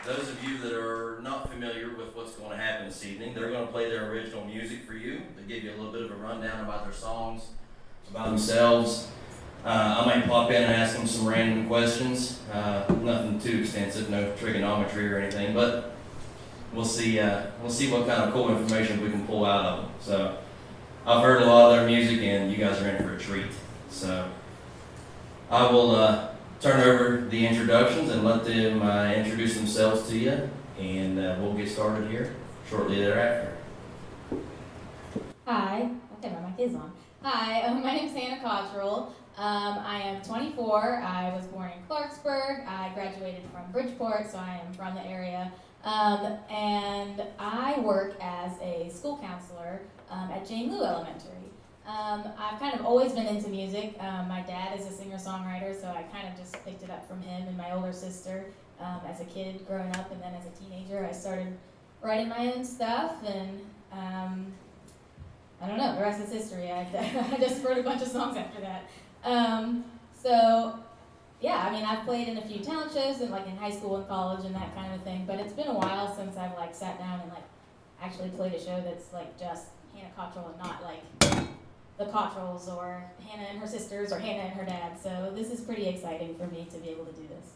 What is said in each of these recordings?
those of you that are not familiar with what's going to happen this evening, they're going to play their original music for you. They give you a little bit of a rundown about their songs, about themselves. I might pop in and ask them some random questions. Nothing too extensive, no trigonometry or anything, but we'll see what kind of cool information we can pull out of them. So I've heard a lot of their music, and you guys are in for a treat. So I will turn over the introductions and let them introduce themselves to you, and we'll get started here shortly thereafter. Hi. Okay, my mic is on. Hi, my name is Hannah Cottrill. I am 24. I was born in Clarksburg. I graduated from Bridgeport, so I am from the area. And I work as a school counselor at Jane Lew Elementary. I've kind of always been into music. My dad is a singer-songwriter, so I kind of just picked it up from him and my older sister as a kid growing up, and then as a teenager I started writing my own stuff, and I don't know, the rest is history. I just wrote a bunch of songs after that. So yeah, I mean, I've played in a few talent shows and like in high school and college and that kind of thing, but it's been a while since I've like sat down and like actually played a show that's like just Hannah Cottrill and not like the Cottrills or Hannah and her sisters or Hannah and her dad. So this is pretty exciting for me to be able to do this.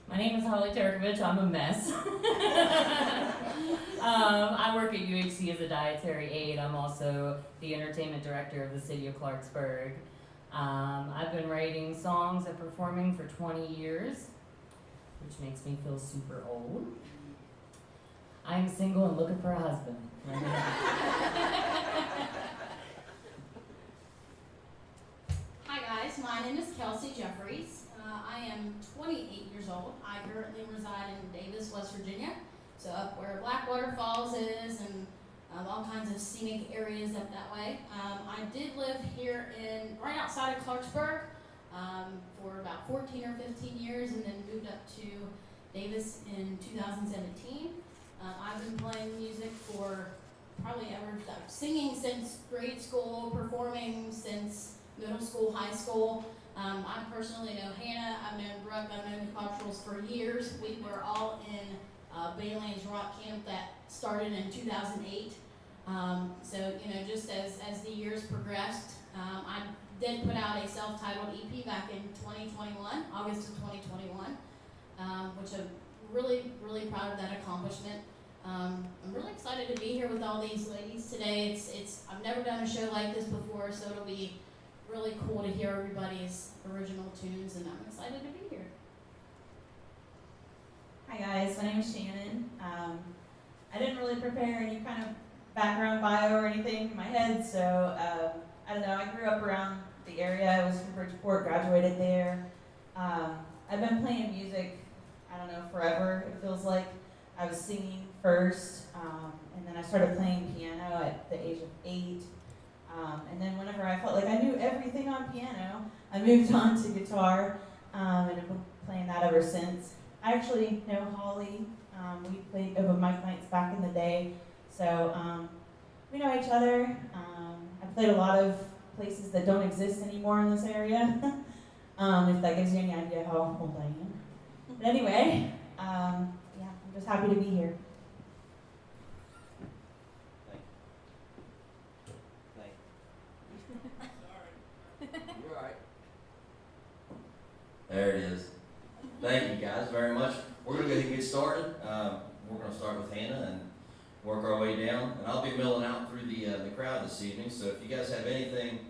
My name is Turkovich. I'm a mess. I work at UHC as a dietary aide. I'm also the entertainment director of the city of Clarksburg. I've been writing songs and performing for 20 years, which makes me feel super old. I'm single and looking for a husband. Hi guys, my name is Kelsey Jefferies. I am 28 years old. I currently reside in Davis, West Virginia, so up where Blackwater Falls is and all kinds of scenic areas up that way. I did live here right outside of Clarksburg for about 14 or 15 years and then moved up to Davis in 2017. I've been playing music for probably singing since grade school, performing since middle school, high school. I personally know Hannah, I've known Brooke, I've known the Cotrills for years. We were all in Baylands Rock Camp that started in 2008. So, just as the years progressed, I did put out a self-titled EP back in 2021, August of 2021, which I'm really, really proud of that accomplishment. I'm really excited to be here with all these ladies today. I've never done a show like this before, so it'll be really cool to hear everybody's original tunes, and I'm excited to be here. Hi guys, my name is Shannon. I didn't really prepare any kind of background bio or anything in my head, so I don't know, I grew up around the area. I was from Bridgeport, graduated there. I've been playing music, I don't know, forever, it feels like. I was singing first, and then I started playing piano at the age of 8. And then whenever I felt like I knew everything on piano, I moved on to guitar, and I've been playing that ever since. I actually know Holly. We played open mic nights back in the day, so we know each other. I played a lot of places that don't exist anymore in this area, if that gives you any idea how old I am. But anyway, yeah, I'm just happy to be here. There it is. Thank you guys very much. We're going to go ahead and get started. We're going to start with Hannah and work our way down. And I'll be milling out through the crowd this evening. So if you guys have anything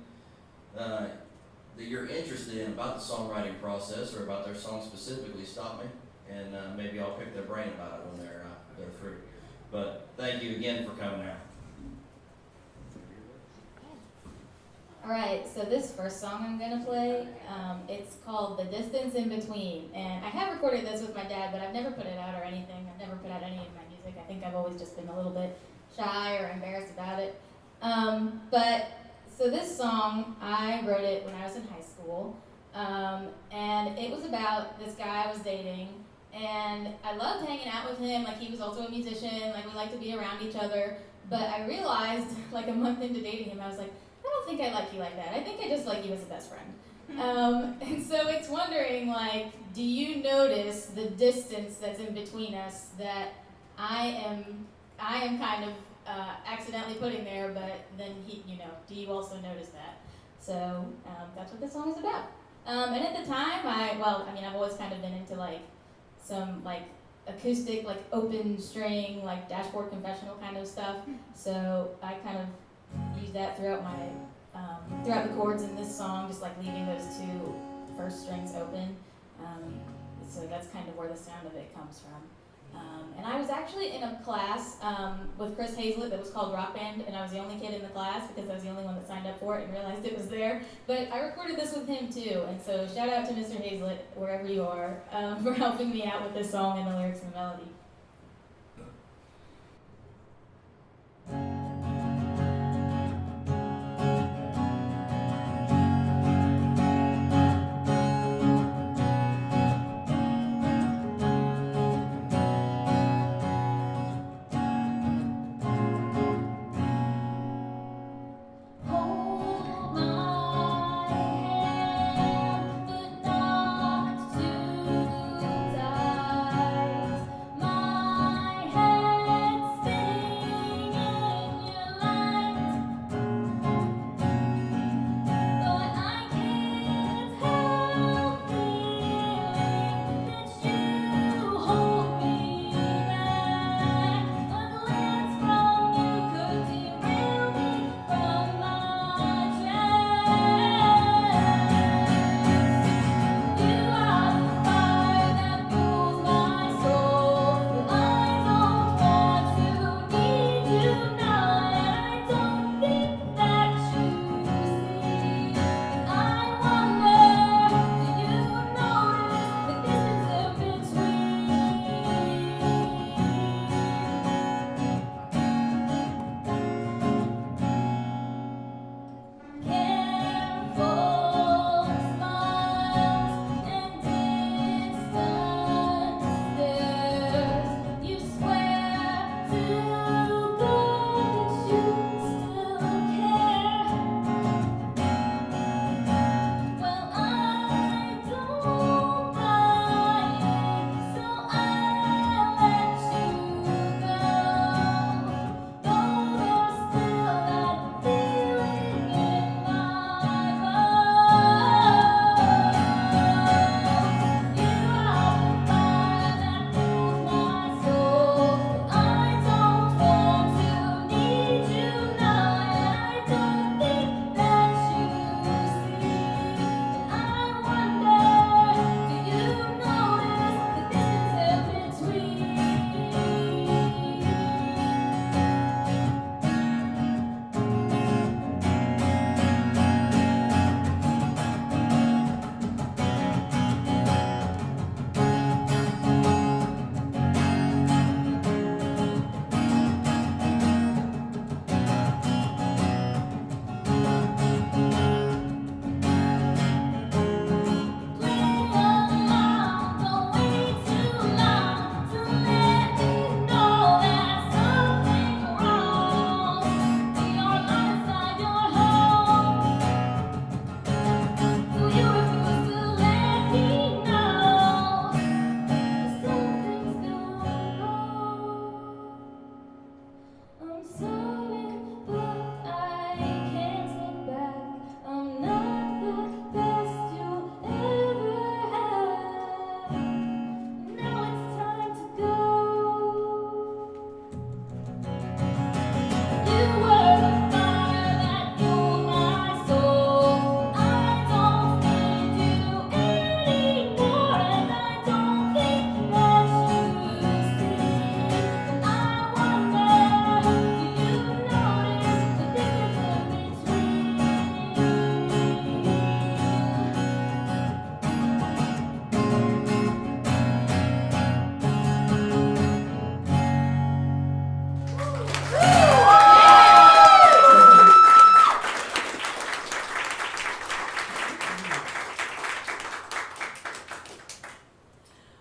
that you're interested in about the songwriting process or about their song specifically, stop me. And maybe I'll pick their brain about it when they're through. But thank you again for coming out. Alright, so this first song I'm going to play, it's called The Distance in Between. And I have recorded this with my dad, but I've never put it out or anything. I've never put out any of my music. I think I've always just been a little bit shy or embarrassed about it. So this song, I wrote it when I was in high school. And it was about this guy I was dating. And I loved hanging out with him. Like, he was also a musician. Like, we liked to be around each other. But I realized, like, a month into dating him, I was like, I don't think I like you like that. I think I just like you as a best friend. And so it's wondering, like, do you notice the distance that's in between us that I am kind of accidentally putting there, but then do you also notice that? So that's what this song is about. And at the time, I've always kind of been into like some like acoustic, like open string, like dashboard confessional kind of stuff. So I kind of use that throughout the chords in this song, just like leaving those two first strings open. So that's kind of where the sound of it comes from. And I was actually in a class with Chris Hazlett that was called Rock Band, and I was the only kid in the class because I was the only one that signed up for it and realized it was there. But I recorded this with him too, and so shout out to Mr. Hazlett, wherever you are, for helping me out with this song and the lyrics and the melody.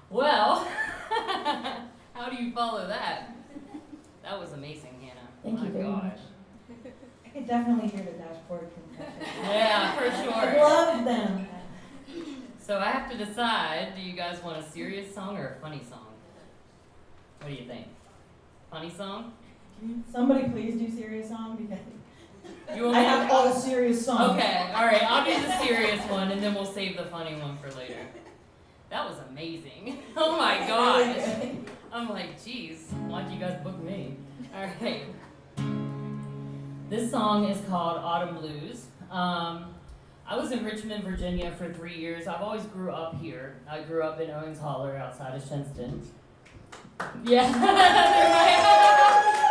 Well, how do you follow that? That was amazing, Hannah. Thank you very much. I could definitely hear the dashboard concussion. Yeah, for I sure. love them. So I have to decide, do you guys want a serious song or a funny song? What do you think? Funny song? Can somebody please do serious song because You want I me to- have all the serious songs. Okay, alright, I'll do the serious one and then we'll save the funny one for later. That was amazing. Oh my gosh. I'm like, geez, why'd you guys book me? Alright. This song is called Autumn Blues. I was in Richmond, Virginia for 3 years. I've always grew up here. I grew up in Owens Holler outside of Shinston. Yeah.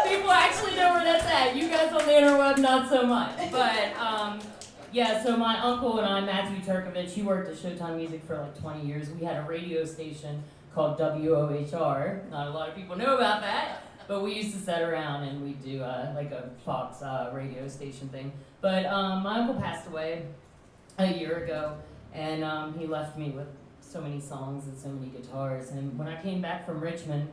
People actually know where that's at. You guys on the interweb, not so much. But yeah, so my uncle and I, Matthew Turkovich, he worked at Showtime Music for like 20 years. We had a radio station called WOHR. Not a lot of people know about that. But we used to sit around and we'd do like a Fox radio station thing. But my uncle passed away a year ago, and he left me with so many songs and so many guitars. And when I came back from Richmond,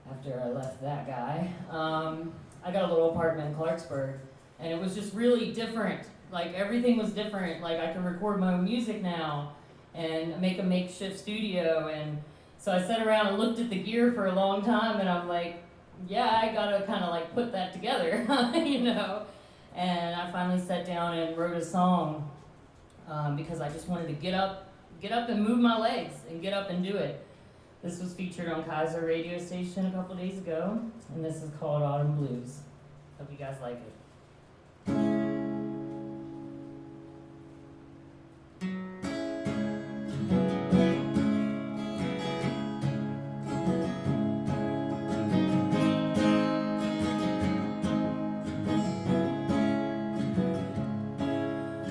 after I left that guy, I got a little apartment in Clarksburg, and it was just really different. Like everything was different. Like I can record my own music now and make a makeshift studio. And so I sat around and looked at the gear for a long time, and I'm like, yeah, I gotta kind of like put that together, you know. And I finally sat down and wrote a song because I just wanted to get up and move my legs and get up and do it. This was featured on Kaiser radio station a couple days ago, and this is called Autumn Blues. Hope you guys like it.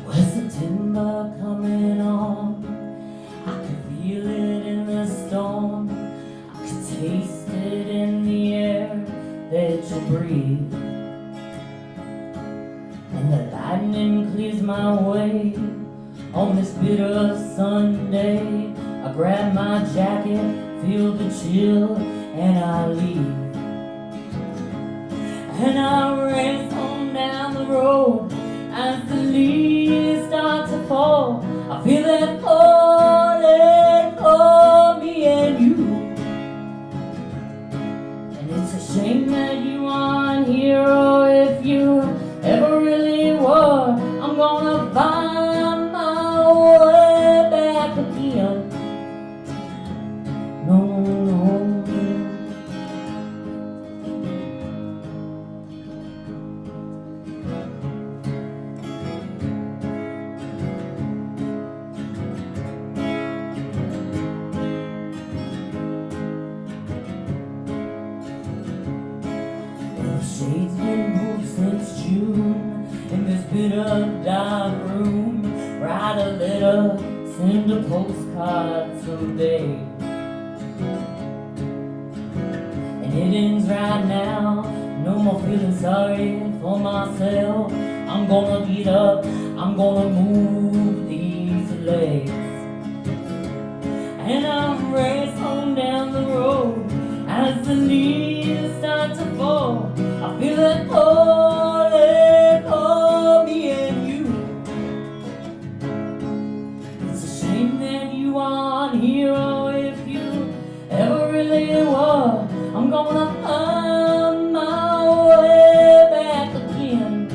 Was the timber coming on? I could feel it in the storm. I could taste it in the air that you breathe. And the lightning clears my way on this bitter Sunday. I grab my jacket, feel the chill, and I leave. And I race on down the road as the leaves start to fall. I feel it falling for me and you. And it's a shame that you aren't here, or if you ever really were, I'm gonna find my way back again. No, no. Shades been moved since June in this bitter dark room. Write a letter, send a postcard someday. And it ends right now, no more feeling sorry for myself. I'm gonna get up, I'm gonna move these legs. And I'm racing on down the road as the leaves start to fall. I feel it falling for me and you. It's a shame that you aren't here, or if you ever really were, I'm gonna find my way back again.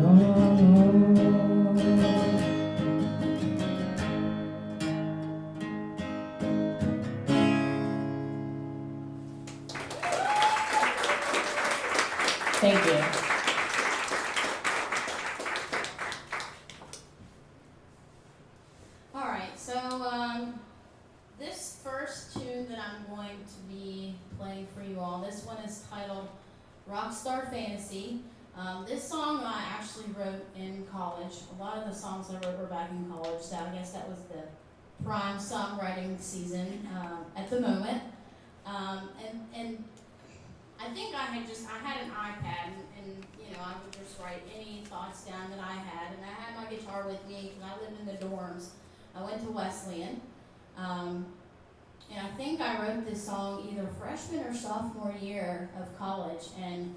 No, no, no. Thank you. All right, so this first tune that I'm going to be playing for you all, this one is titled Rockstar Fantasy. This song I actually wrote in college. A lot of the songs I wrote were back in college, so I guess that was the prime songwriting season at the moment. And I think I had an iPad, and you know, I would just write any thoughts down that I had, and I had my guitar with me because I lived in the dorms. I went to Wesleyan, and I think I wrote this song either freshman or sophomore year of college, and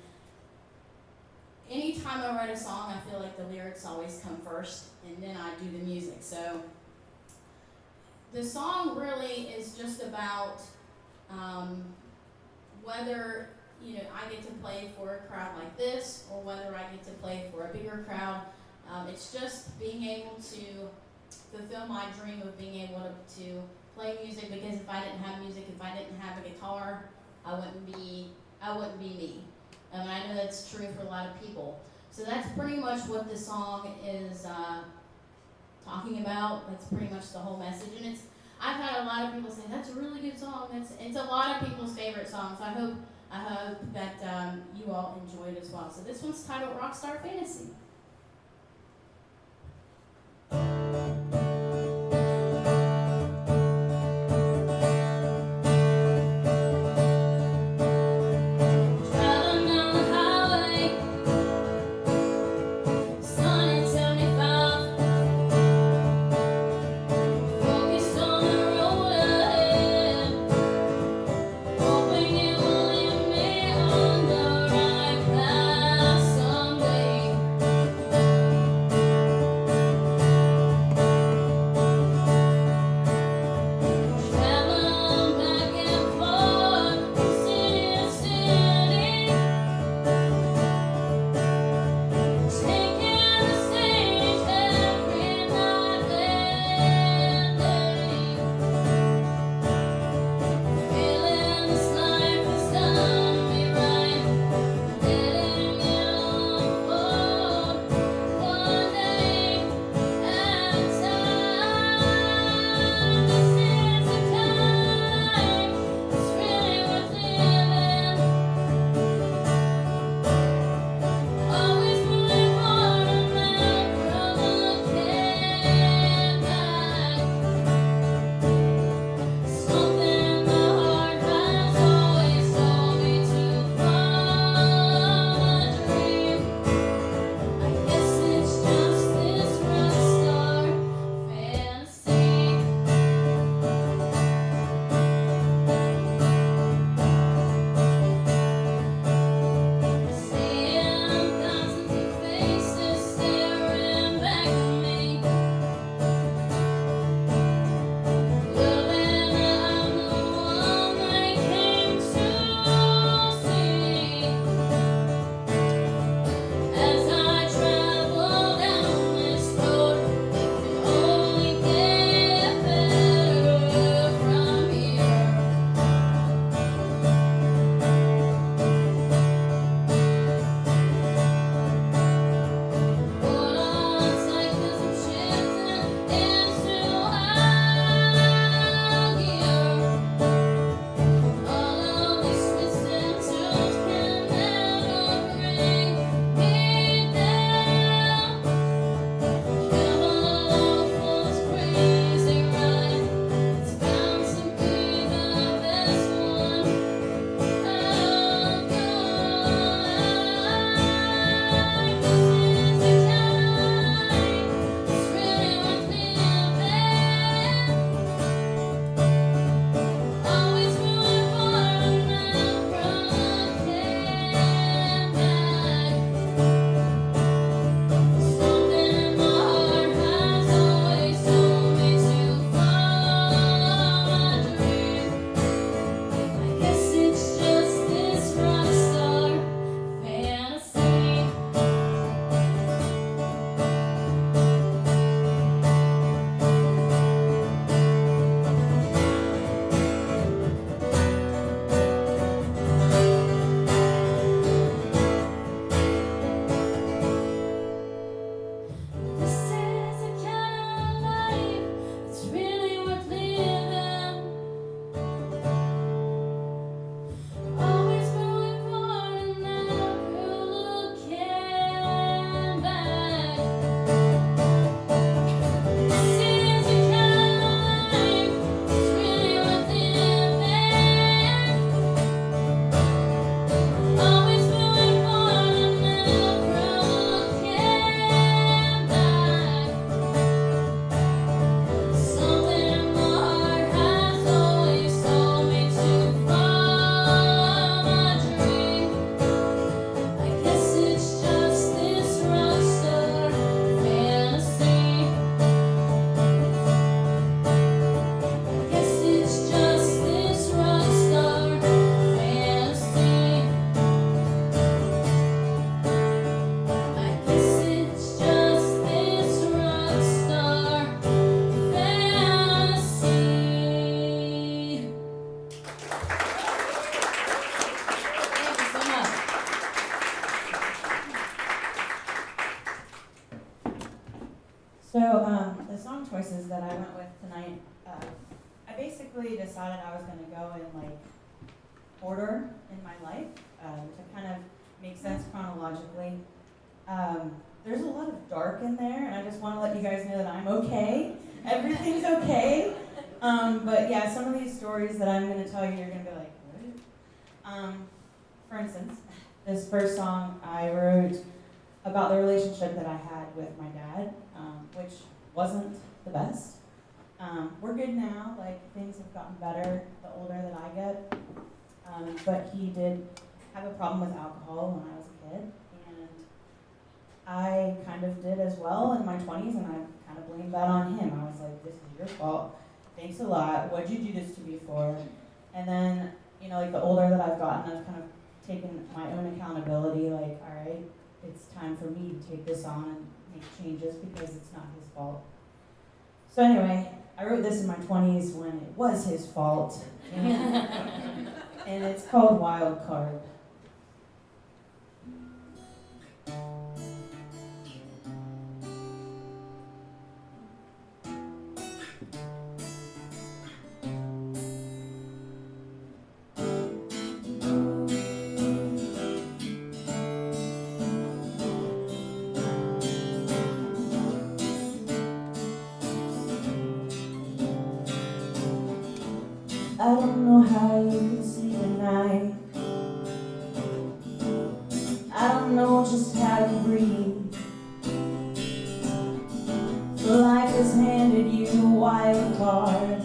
anytime I write a song, I feel like the lyrics always come first, and then I do the music. So the song really is just about whether I get to play for a crowd like this, or whether I get to play for a bigger crowd. It's just being able to fulfill my dream of being able to play music, because if I didn't have music, if I didn't have a guitar, I wouldn't be me. And I know that's true for a lot of people. So that's pretty much what the song is talking about. That's pretty much the whole message. And I've had a lot of people say, that's a really good song. It's a lot of people's favorite song. So I hope that you all enjoy it as well. So this one's titled Rockstar Fantasy. Someday The song choices that I went with tonight, I basically decided I was going to go in like order in my life to kind of make sense chronologically. There's a lot of dark in there, and I just want to let you guys know that I'm okay. Everything's okay. But yeah, some of these stories that I'm going to tell you, you're going to be like, what? For instance, this first song I wrote about the relationship that I had with my dad, which wasn't the best. We're good now, like things have gotten better the older that I get. But he did have a problem with alcohol when I was a kid, and I kind of did as well in my 20s, and I kind of blamed that on him. I was like, this is your fault. Thanks a lot. What'd you do this to me for? And then, you know, like the older that I've gotten, I've kind of taken my own accountability, like, all right, it's time for me to take this on and make changes because it's not his fault. So anyway, I wrote this in my 20s when it was his fault, and it's called Wild Card. I don't know how you can sleep at night. I don't know just how you breathe. So life has handed you a wild card.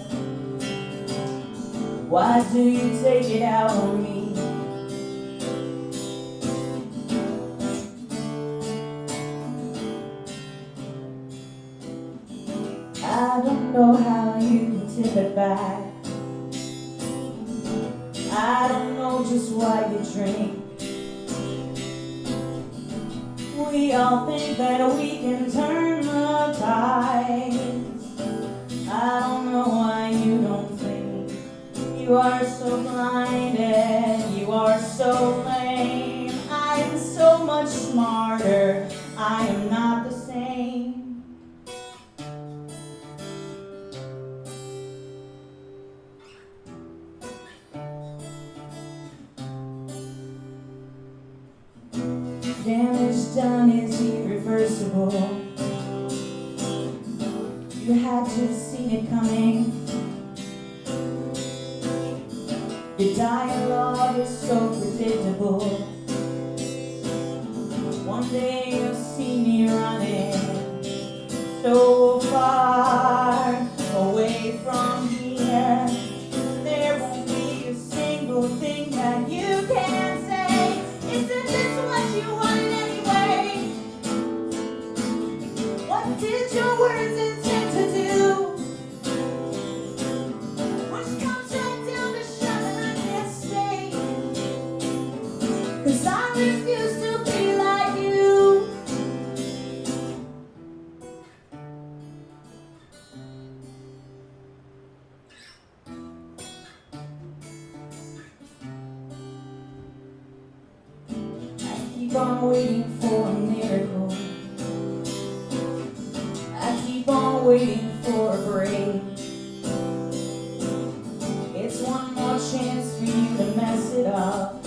Why do you take it out on me? I don't know how you can tip it back. I don't know just why you drink. We all think that we can turn the tides. I don't know why you don't think. You are so blinded, you are so lame. I am so much smarter, I am not the same. Damage done is irreversible. You had to have seen it coming. Your dialogue is so predictable. One day you'll see me running so far away from here. There won't be a single thing that you can say. Isn't this what you wanted anyway? What did your words intend to do? Push comes right down to shove and I can't stay. 'Cause I refuse to be like you. Keep on waiting for a miracle. I keep on waiting for a break. It's one more chance for you to mess it up.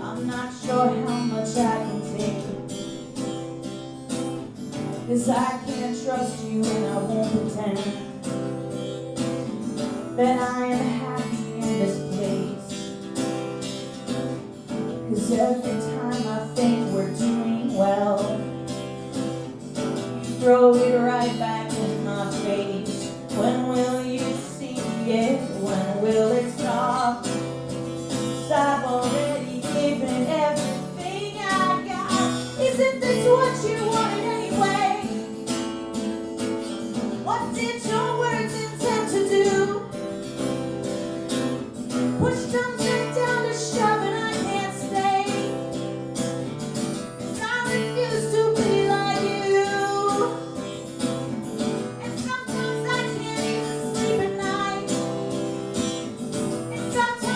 I'm not sure how much I can take. 'Cause I can't trust you and I won't pretend that I am happy in this place. 'Cause every time I think we're doing well, you throw it right back in my face. When will you see it? When will it stop? 'Cause I've already given everything I got. Isn't this what you wanted anyway? What did your words intend to do? Push comes right down to shove and I can't stay. 'Cause I refuse to be like you. And sometimes I can't even sleep at night. And sometimes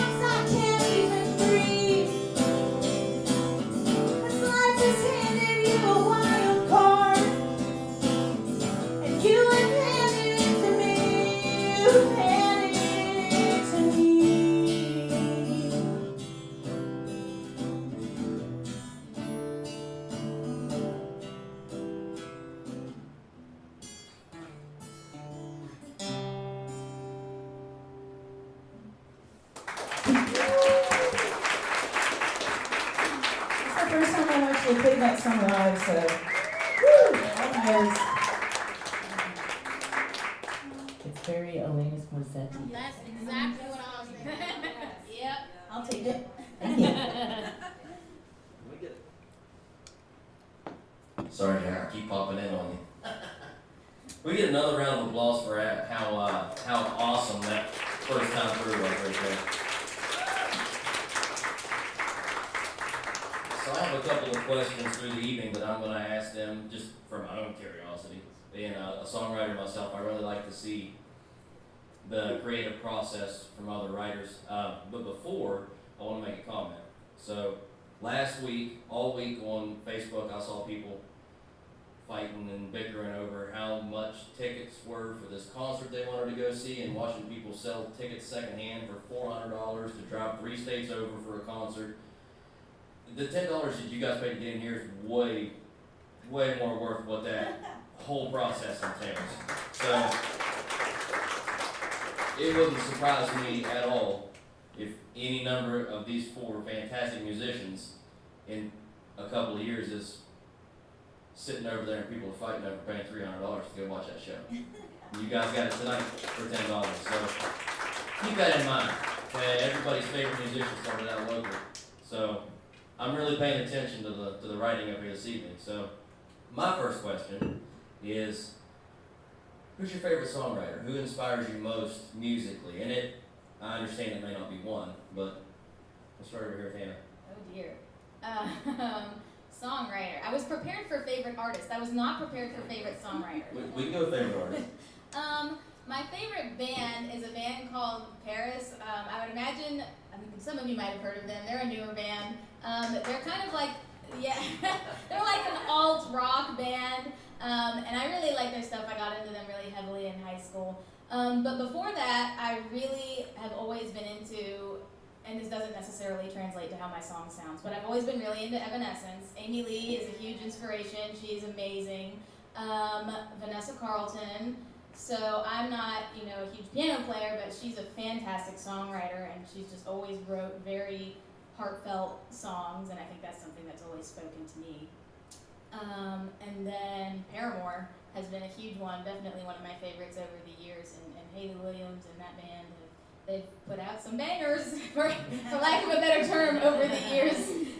actually played that song live, so woo, all nerves. It's very Alanis Morissette. That's exactly what I was thinking. Yep. I'll take it. Thank you. Can we get Sorry, Jack, I keep popping in on you. We get another round of applause for how awesome that first time through was right there. So I have a couple of questions through the evening that I'm going to ask them just for my own curiosity. Being a songwriter myself, I really like to see the creative process from other writers. But before, I want to make a comment. So last week, all week on Facebook, I saw people fighting and bickering over how much tickets were for this concert they wanted to go see, and watching people sell tickets secondhand for $400 to drive 3 states over for a concert. The $10 that you guys paid to get in here is way more worth what that whole process entails. So it wouldn't surprise me at all if any number of these 4 fantastic musicians in a couple of years is sitting over there and people are fighting over paying $300 to go watch that show. You guys got it tonight for $10, so keep that in mind. Everybody's favorite musician started out local, so I'm really paying attention to the writing up here this evening. So my first question is, who's your favorite songwriter? Who inspires you most musically? And I understand it may not be one, but let's start over here with Hannah. Oh dear. Songwriter. I was prepared for favorite artist. I was not prepared for favorite songwriter. We can go with favorite artist. My favorite band is a band called Paris. I would imagine, some of you might have heard of them. They're a newer band. They're kind of like, yeah, they're like an alt rock band. And I really like their stuff. I got into them really heavily in high school. But before that, I really have always been into, and this doesn't necessarily translate to how my song sounds, but I've always been really into Evanescence. Amy Lee is a huge inspiration. She's amazing. Vanessa Carlton. So I'm not, a huge piano player, but she's a fantastic songwriter, and she's just always wrote very heartfelt songs, and I think that's something that's always spoken to me. And then Paramore has been a huge one, definitely one of my favorites over the years, and Haley Williams and that band, they've put out some bangers, for lack of a better term, over the years.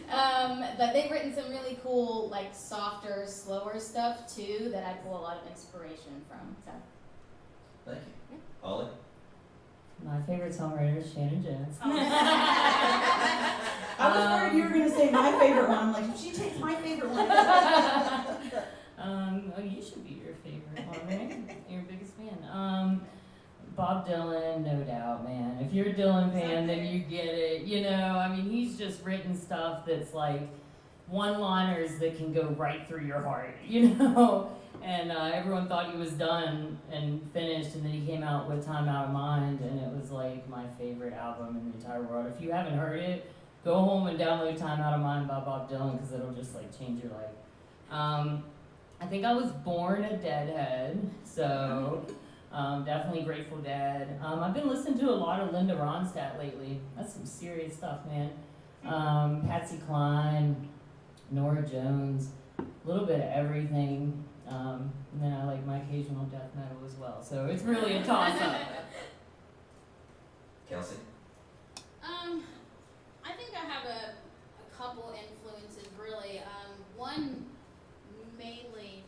But they've written some really cool, like, softer, slower stuff, too, that I pull a lot of inspiration from. So. Thank you. Ollie? My favorite songwriter is Shannon Jones. I was worried you were going to say my favorite one. I'm like, if she takes my favorite one. Oh, you should be your favorite one, right? Your biggest fan. Bob Dylan, no doubt, man. If you're a Dylan fan, then you get it. He's just written stuff that's like one-liners that can go right through your heart, And everyone thought he was done and finished, and then he came out with Time Out of Mind, and it was like my favorite album in the entire world. If you haven't heard it, go home and download Time Out of Mind by Bob Dylan, because it'll just like change your life. I think I was born a Deadhead, so definitely Grateful Dead. I've been listening to a lot of Linda Ronstadt lately. That's some serious stuff, man. Patsy Cline, Norah Jones, a little bit of everything. And then I like my occasional death metal as well. So it's really a toss-up. Kelsey? I think I have a couple influences, really. One mainly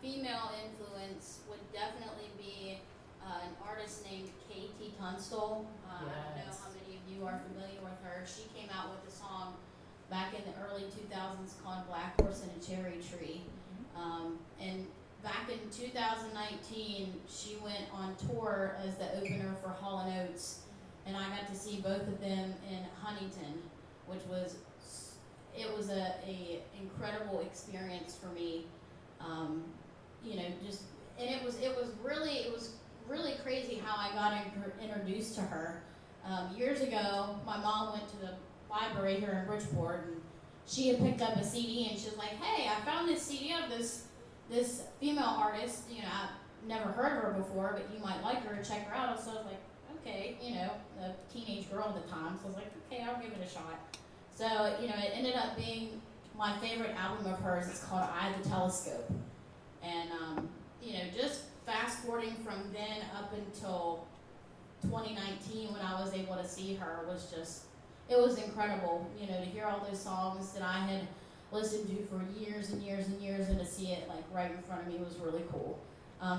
female influence would definitely be an artist named K.T. Tunstall. I don't know how many of you are familiar with her. She came out with a song back in the early 2000s called Black Horse and a Cherry Tree. And back in 2019, she went on tour as the opener for Hall & Oates, and I got to see both of them in Huntington, which was a incredible experience for me. And it was really crazy how I got introduced to her. Years ago, my mom went to the library here in Bridgeport, and she had picked up a CD, and she was like, "Hey, I found this CD of this female artist. I've never heard of her before, but you might like her. Check her out." So I was like, "Okay," a teenage girl at the time. So I was like, "Okay, I'll give it a shot." So it ended up being my favorite album of hers is called Eye of the Telescope. And, just fast forwarding from then up until 2019 when I was able to see her was just, it was incredible, to hear all those songs that I had listened to for years and years and years, and to see it like right in front of me was really cool.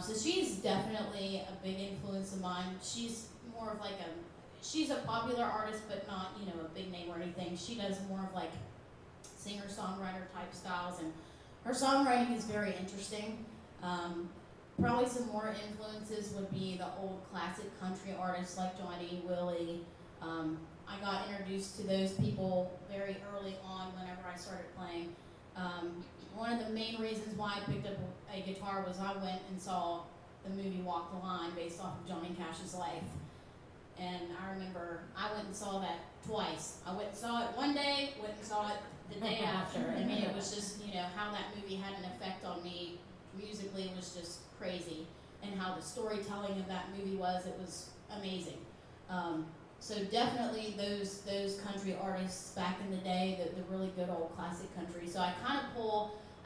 So she's definitely a big influence of mine. She's more of like she's a popular artist, but not, a big name or anything. She does more of like singer-songwriter type styles, and her songwriting is very interesting. Probably some more influences would be the old classic country artists like Johnny, Willie. I got introduced to those people very early on whenever I started playing. One of the main reasons why I picked up a guitar was I went and saw the movie Walk the Line based off of Johnny Cash's life. And I remember I went and saw that twice. I went and saw it one day, went and saw it the day after. I mean, it was just, how that movie had an effect on me musically was just crazy. And how the storytelling of that movie was, it was amazing. So definitely those country artists back in the day, the really good old classic country. So I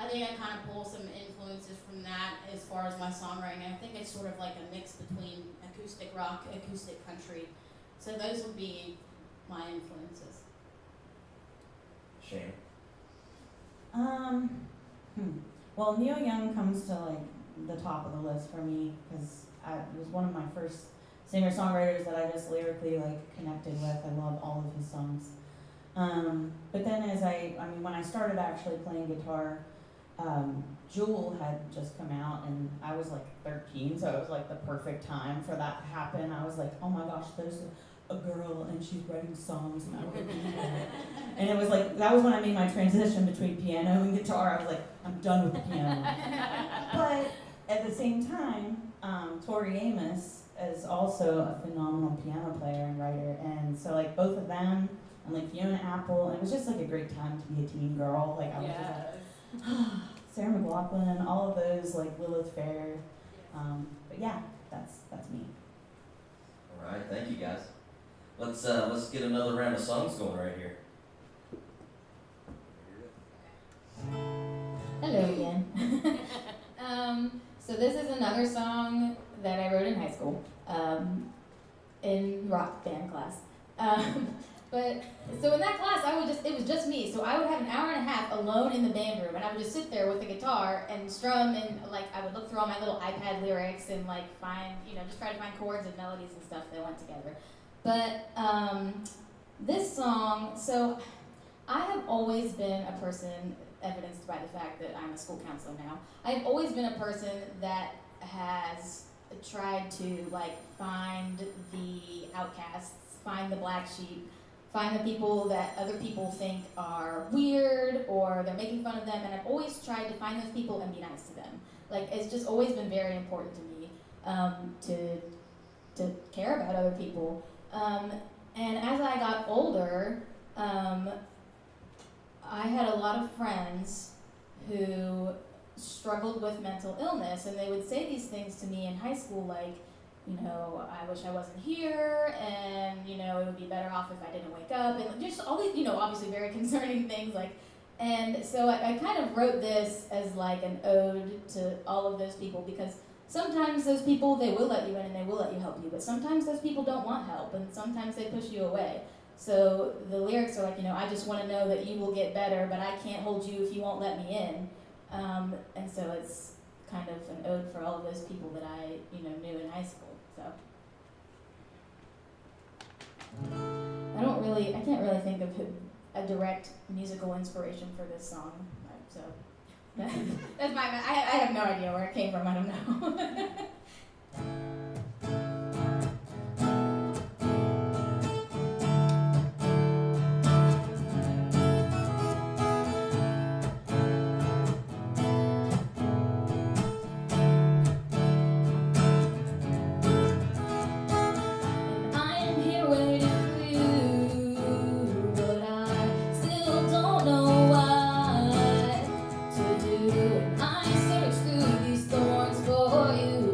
think I kind of pull some influences from that as far as my songwriting. I think it's sort of like a mix between acoustic rock, acoustic country. So those would be my influences. Shannon? Well, Neil Young comes to like the top of the list for me because it was one of my first singer-songwriters that I just lyrically like connected with. I love all of his songs. But then when I started actually playing guitar, Jewel had just come out and I was like 13, so it was like the perfect time for that to happen. I was like, oh my gosh, there's a girl and she's writing songs and I want to do that. And it was like, that was when I made my transition between piano and guitar. I was like, I'm done with the piano. But at the same time, Tori Amos is also a phenomenal piano player and writer. And so like both of them and like Fiona Apple, it was just like a great time to be a teen girl. Like I was just like, Sarah McLachlan, all of those, like Lilith Fair. But yeah, that's me. All right, thank you guys. Let's get another round of songs going right here. Hello again. So this is another song that I wrote in high school, in rock band class. But so in that class, it was just me. So I would have an hour and a half alone in the band room, and I would just sit there with the guitar and strum, and like I would look through all my little iPad lyrics and like find, just try to find chords and melodies and stuff that went together. But this song, so I have always been a person, evidenced by the fact that I'm a school counselor now, I've always been a person that has tried to like find the outcasts, find the black sheep, find the people that other people think are weird or they're making fun of them, and I've always tried to find those people and be nice to them. Like, it's just always been very important to me to care about other people. And as I got older, I had a lot of friends who struggled with mental illness, and they would say these things to me in high school, like, I wish I wasn't here, and, it would be better off if I didn't wake up, and just all these, obviously very concerning things, like, and so I kind of wrote this as like an ode to all of those people, because sometimes those people, they will let you in and they will let you help you, but sometimes those people don't want help, and sometimes they push you away. So the lyrics are like, I just want to know that you will get better, but I can't hold you if you won't let me in. And so it's kind of an ode for all of those people that I, knew in high school. So I can't really think of a direct musical inspiration for this song. So that's I have no idea where it came from. I don't know. I searched through these thorns for you.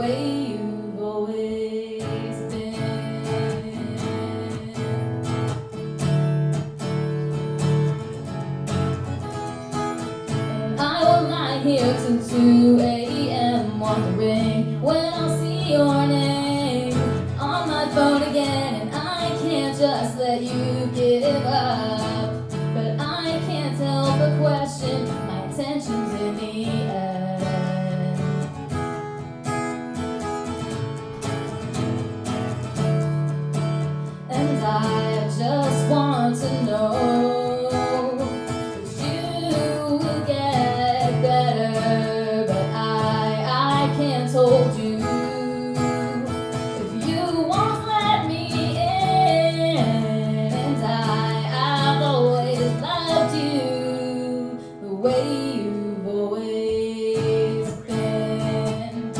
way you've always been. And I will lie here till 2 a.m. wondering when I'll see your name on my phone again, and I can't just let you give up. But I can't help but question my intentions in the end. And I just want to know that you will get better, but I can't hold you if you won't let me in. And I've always loved you the way you've always been.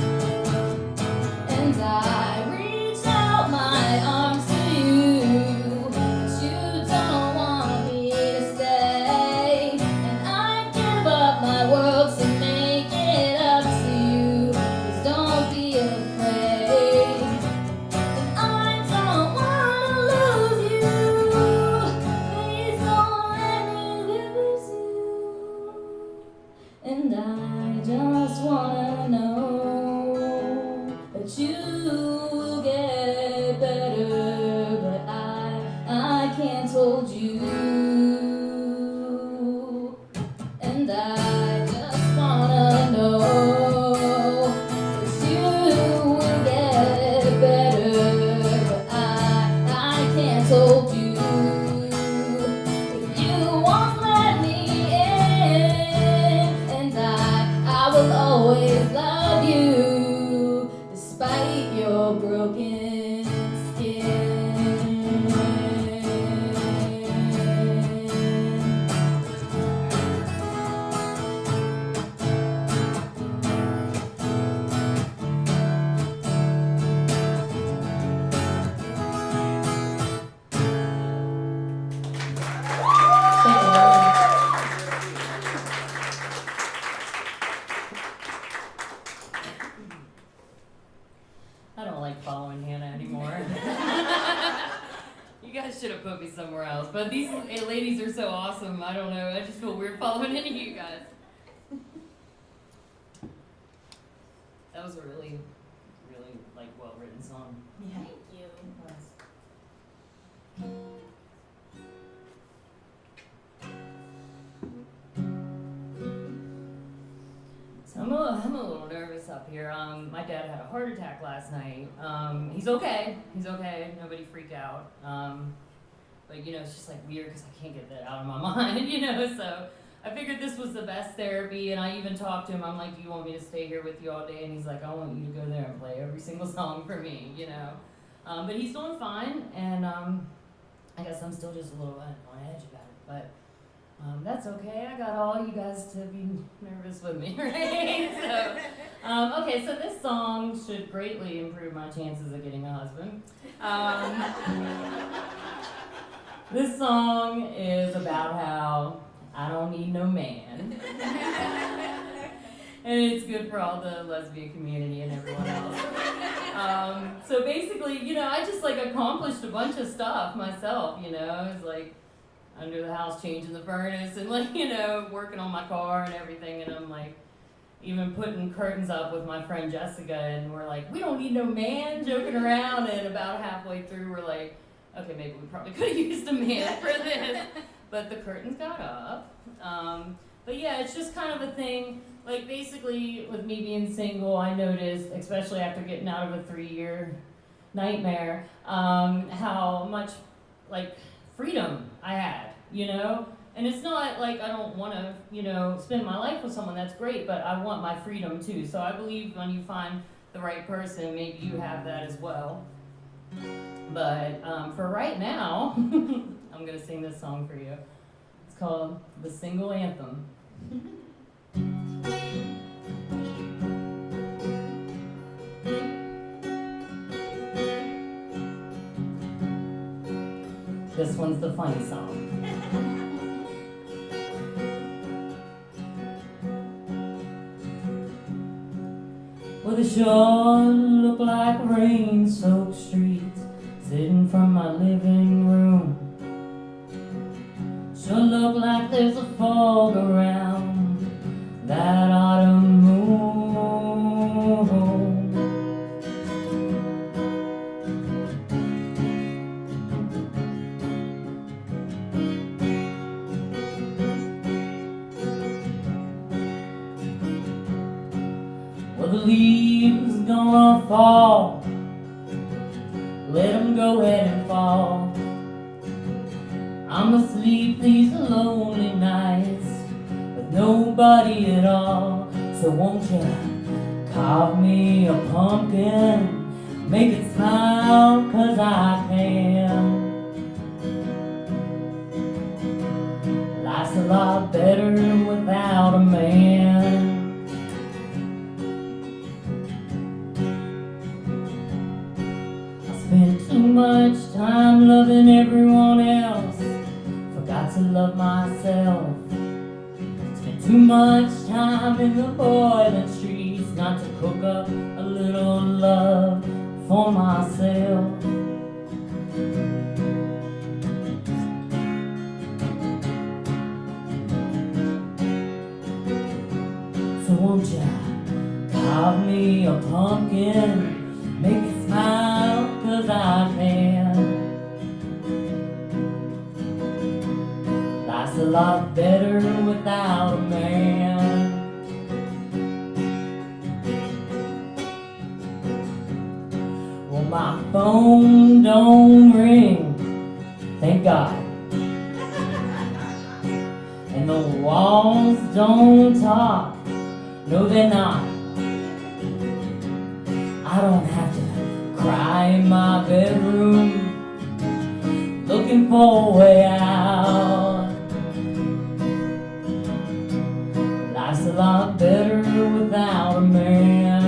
And I reach out my arms to you, but you don't want me to stay. And I give up my world to make it up to you. Please don't be afraid. And I don't wanna lose you. Please don't let me lose you. And I just wanna know that you will get better, but I can't hold you. And I just wanna know that you will get better, but I can't hold you if you won't let me in. And I will always love you despite your broken skin. Thank you. I don't like following Hannah anymore. You guys should have put me somewhere else. But these ladies are so awesome. I don't know. I just feel weird following any of you guys. That was a really, really well written song. Yeah. Thank you. So I'm a little nervous up here. My dad had a heart attack last night. He's okay. He's okay. Nobody freak out. But it's just weird because I can't get that out of my mind, So I figured this was the best therapy, and I even talked to him. I'm like, "Do you want me to stay here with you all day?" And he's like, "I want you to go there and play every single song for me," But he's doing fine, and I guess I'm still just a little on edge about it, but. That's okay. I got all you guys to be nervous with me, right? Okay, so this song should greatly improve my chances of getting a husband. This song is about how I don't need no man. And it's good for all the lesbian community and everyone else. So basically, I just accomplished a bunch of stuff myself, It's under the house changing the furnace and working on my car and everything, and I'm even putting curtains up with my friend Jessica, and we're we don't need no man, joking around, and about halfway through we're okay, maybe we probably could have used a man for this, but the curtains got up. But yeah, it's just kind of a thing, basically with me being single, I noticed, especially after getting out of a 3-year nightmare, how much freedom I had, And it's not I don't want to, spend my life with someone, that's great, but I want my freedom too. So I believe when you find the right person, maybe you have that as well. But for right now, I'm going to sing this song for you. It's called The Single Anthem. This one's the funny song. Well, the sure look like rain-soaked streets sitting from my living room. Sure look like there's a fog around that autumn moon. Well, the leaves gonna fall, let them go ahead and fall. I'ma sleep these lonely nights with nobody at all. So won't you carve me a pumpkin, make it smile 'cause I can. Life's a lot better without a man. Spent too much time loving everyone else, forgot to love myself. Spent too much time in the boiling streets, not to cook up a little love for myself. So won't you carve me a pumpkin, make it smile 'cause I can. Life's a lot better without a man. Well, my phone don't ring, thank God. And the walls don't talk, no they're not. I don't have to cry in my bedroom, looking for a way out. Life's a lot better without a man.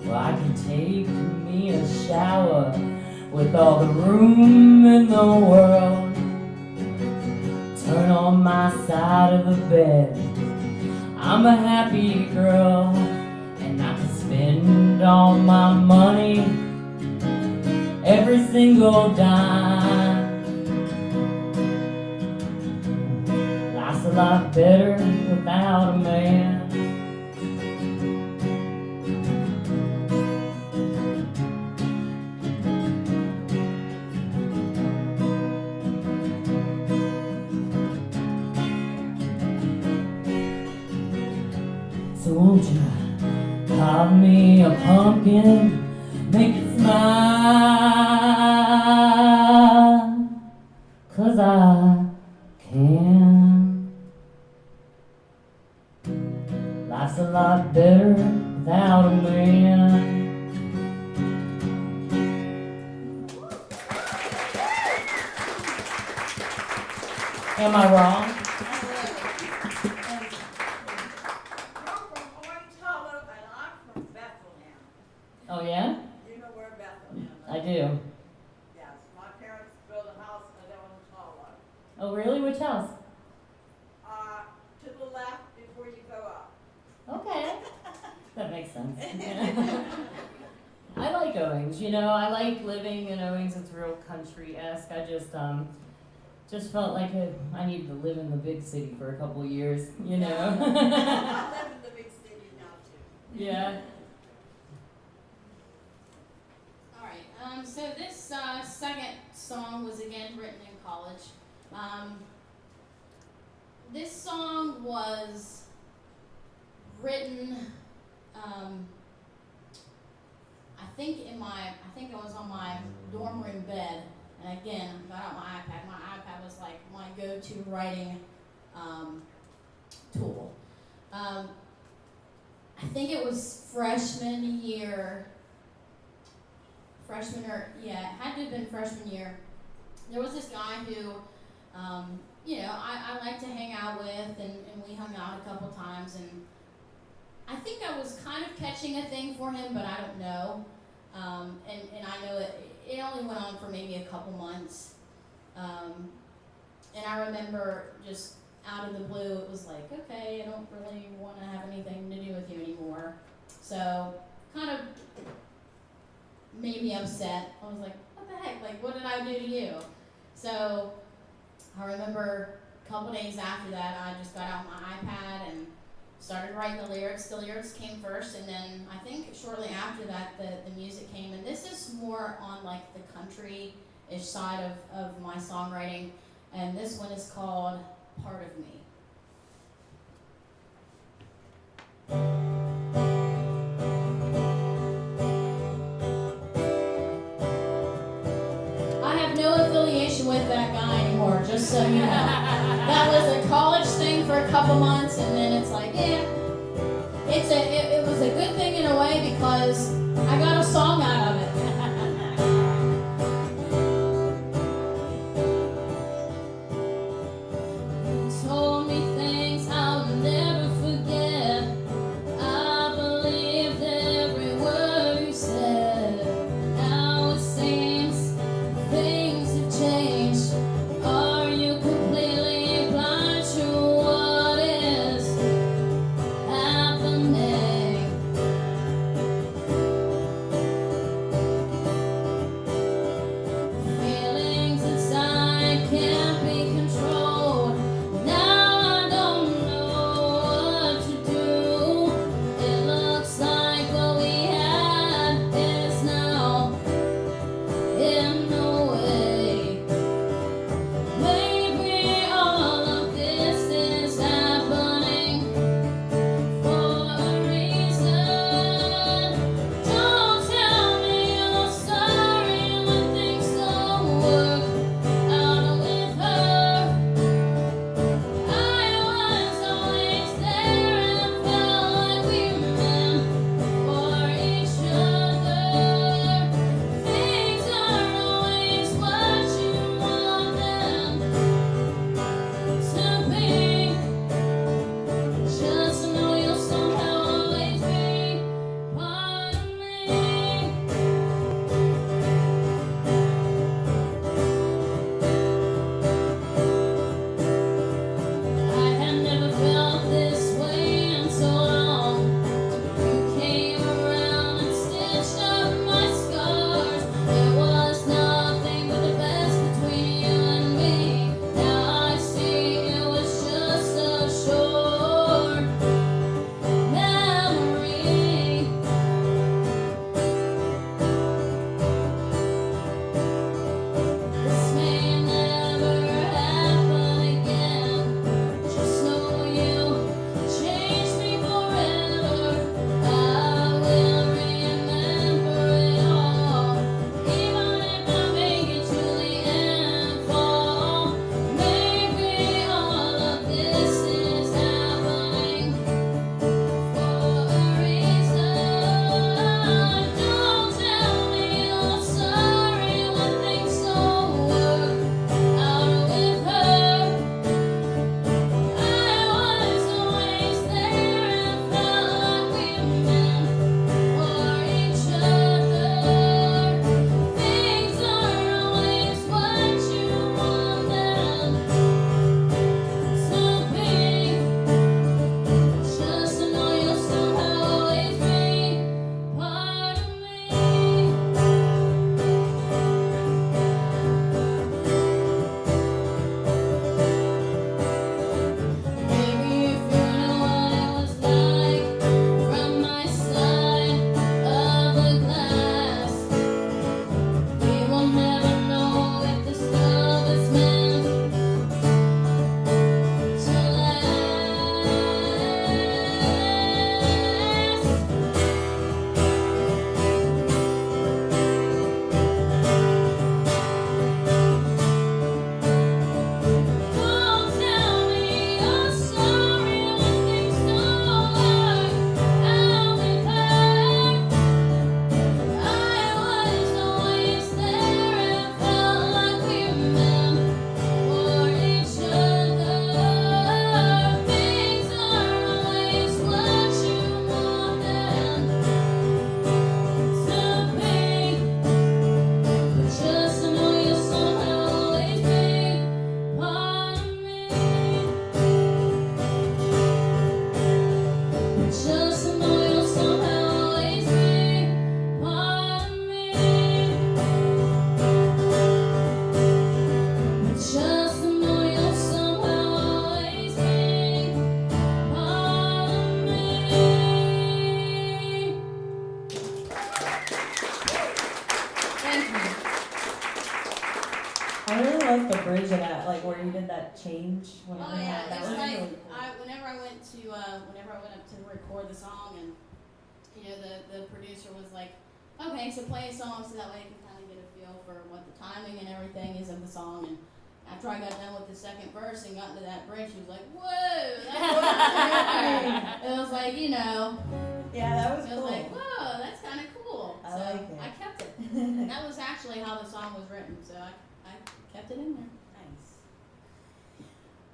Well, I can take me a shower with all the room in the world. Turn on my side of the bed, I'm a happy girl. And I can spend all my money, every single dime. Life's a lot better without a man. So won't you carve me a pumpkin, make it smile, 'cause I can. Life's a lot better without a man. Am I wrong? Oh yeah? You know where Bethlehem is? I do. Yes, my parents built a house and there was a tall one. Oh really? Which house? To the left before you go up. Okay. That makes sense. I like Owings, you know, I like living in Owings. It's real country-esque. I just felt like I needed to live in the big city for a couple of years, you know. I live in the big city now too. Yeah. Alright, so this second song was again written in college. This song was written, I think I was on my dorm room bed, and again, I got out my iPad. My iPad was like my go-to writing tool. I think it was freshman year, it had to have been freshman year. There was this guy who, I like to hang out with, and we hung out a couple times, and I think I was kind of catching a thing for him, but I don't know. And I know it only went on for maybe a couple months. And I remember just out of the blue, it was like, okay, I don't really want to have anything to do with you anymore. So kind of made me upset. I was like, what the heck? Like, what did I do to you? So I remember a couple days after that, I just got out my iPad and started writing the lyrics. The lyrics came first, and then I think shortly after that, the music came. And this is more on like the country-ish side of my songwriting. And this one is called Part of Me. I have no affiliation with that guy anymore, just so you know. That was a college thing for a couple months, and then it's like, yeah. It was a good thing in a way because I got a song out of it. You told me things I'll never forget. I believed every word you said. Now it seems things have changed. Are you completely blind to what is happening? I really like the bridge of that, like where you did that change. When Oh it yeah, that it's was like really cool. whenever I went up to record the song, and the producer was like, okay, so play a song so that way you can kind of get a feel for what the timing and everything is of the song. And after I got done with the second verse and got into that bridge, she was like, whoa, that's it was like, Yeah, that was I was cool. like, whoa, that's kind of cool. I So like it. I kept it. And that was actually how the song was written, so I kept it in there. Nice.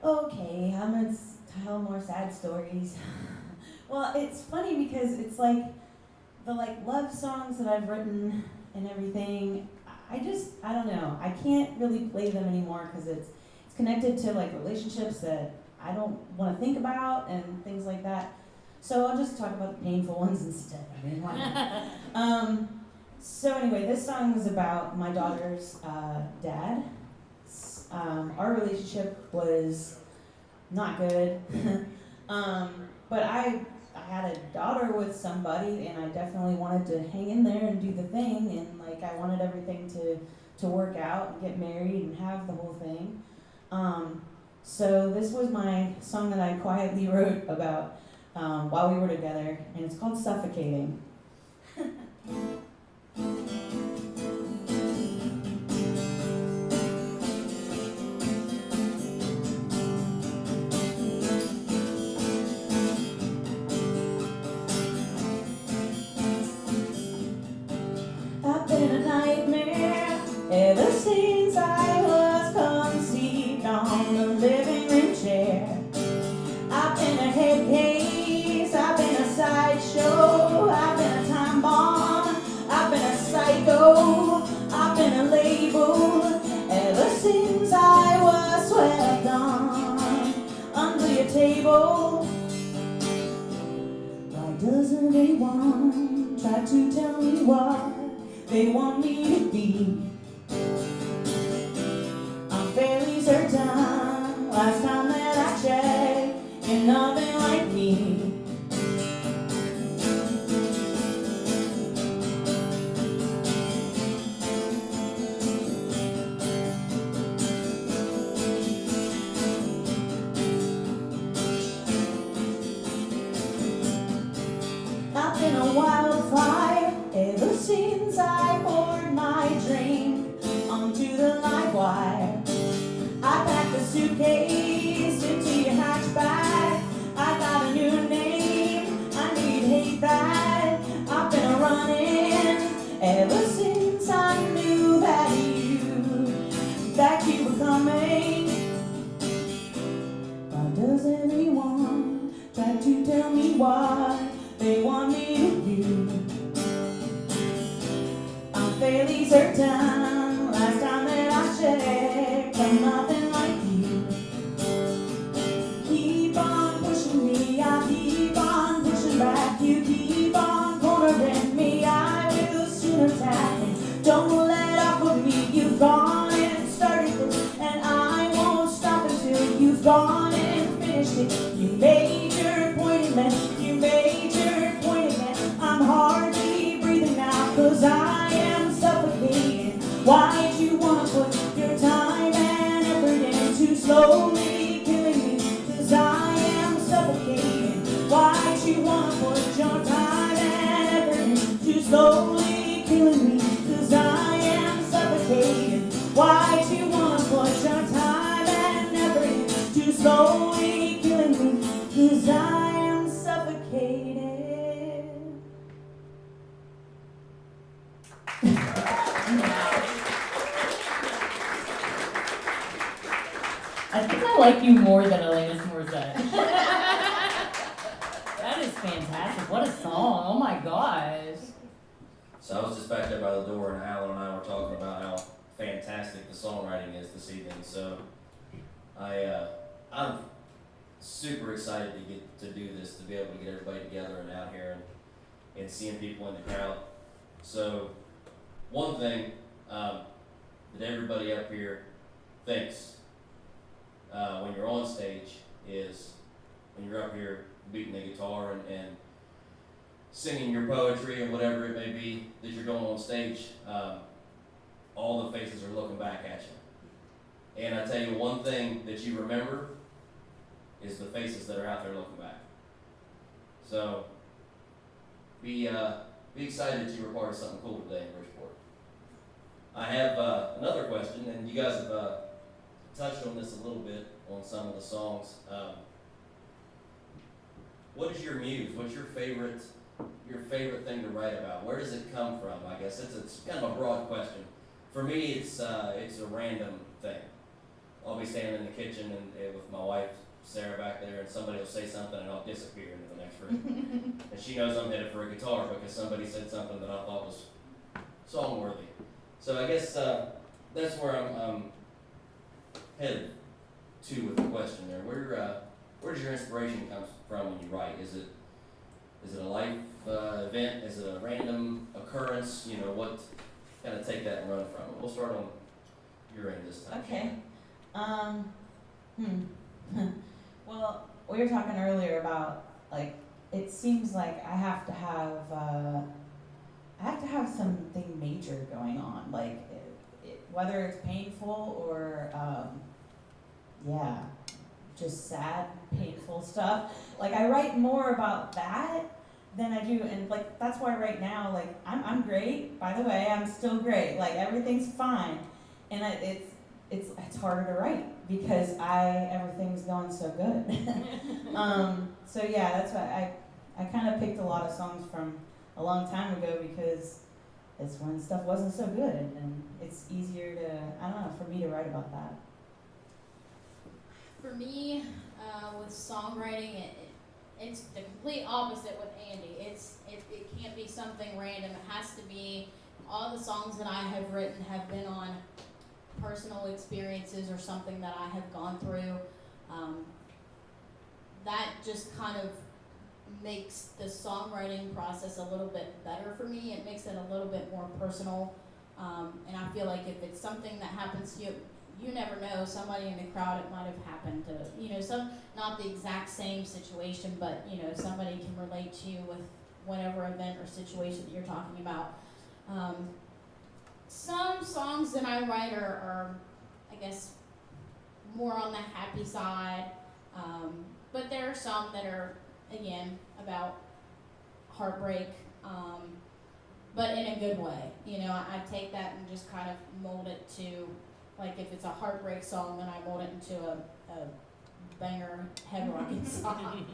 Okay, I'm gonna tell more sad stories. Well, it's funny because it's like the love songs that I've written and everything. I don't know. I can't really play them anymore because it's connected to relationships that I don't want to think about and things like that. So I'll just talk about the painful ones instead. I mean, why not? So anyway, this song was about my daughter's dad. Our relationship was not good, but I had a daughter with somebody, and I definitely wanted to hang in there and do the thing, and I wanted everything to work out and get married and have the whole thing. So this was my song that I quietly wrote about while we were together, and it's called Suffocating. I've been a nightmare ever since I was conceived on the living room chair. I've been a head case, I've been a sideshow, I've been a time bomb, I've been a psycho, I've been a label ever since I was swept on under your table. Why doesn't anyone try to tell me what they want me to be? I'm fairly certain last time that I checked, you're nothing like me. I've been a wildfire ever since I poured my drink onto the live wire. I packed a suitcase into your hatchback. I got a new name, I need hate that. I've been running ever since I knew that you were coming. Why does everyone try to tell me what they want me to do? I'm fairly certain last time that I checked, I'm nothing like you. Keep on pushing me, I keep on pushing back. You keep on cornering me, I will soon attack. And don't let up of me, you've gone and started this, and I won't stop until you've gone and finished it. You major pointed man, you major pointed man. I'm hardly breathing now, 'cause I am suffocating. Why'd you wanna put your time and effort into slowly killing me? 'Cause I am suffocating. Why'd you wanna put your time and effort into slowly killing me? 'Cause I am suffocating. Why'd you wanna put your time and effort into slowly killing me? 'Cause I am suffocating. I think I like you more than Alanis Morissette. That is fantastic. What a song. Oh my gosh. So I was just back there by the door, and Alan and I were talking about how fantastic the songwriting is this evening. So I'm super excited to get to do this, to be able to get everybody together and out here and seeing people in the crowd. So one thing that everybody up here thinks when you're on stage is when you're up here beating the guitar and singing your poetry and whatever it may be that you're doing on stage, all the faces are looking back at you. And I tell you, one thing that you remember is the faces that are out there looking back. So be excited that you were part of something cool today in Bridgeport. I have another question, and you guys have touched on this a little bit on some of the songs. What is your muse? What's your favorite thing to write about? Where does it come from? I guess it's kind of a broad question. For me, it's a random thing. I'll be standing in the kitchen and with my wife Sarah back there, and somebody will say something, and I'll disappear into the next room. And she knows I'm headed for a guitar because somebody said something that I thought was song-worthy. So I guess that's where I'm headed to with the question there. Where does your inspiration come from when you write? Is it a life event? Is it a random occurrence? You know, what kind of take that and run from it? We'll start on your end this time. Okay. Well, we were talking earlier about, like, it seems like I have to have something major going on, like whether it's painful or just sad, painful stuff. Like, I write more about that than I do, and like that's why right now, like, I'm great. By the way, I'm still great. Like, everything's fine, and it's harder to write because everything's going so good. So yeah, that's why I kind of picked a lot of songs from a long time ago because it's when stuff wasn't so good, and it's easier to, I don't know, for me to write about that. For me, with songwriting, it's the complete opposite with Andy. It can't be something random. It has to be, all the songs that I have written have been on personal experiences or something that I have gone through. That just kind of makes the songwriting process a little bit better for me. It makes it a little bit more personal. And I feel like if it's something that happens to you, you never know, somebody in the crowd, it might have happened to, not the exact same situation, but, somebody can relate to you with whatever event or situation that you're talking about. Some songs that I write are, I guess, more on the happy side, but there are some that are, again, about heartbreak, but in a good way. I take that and just kind of mold it to, like, if it's a heartbreak song, then I mold it into a banger head rocking song.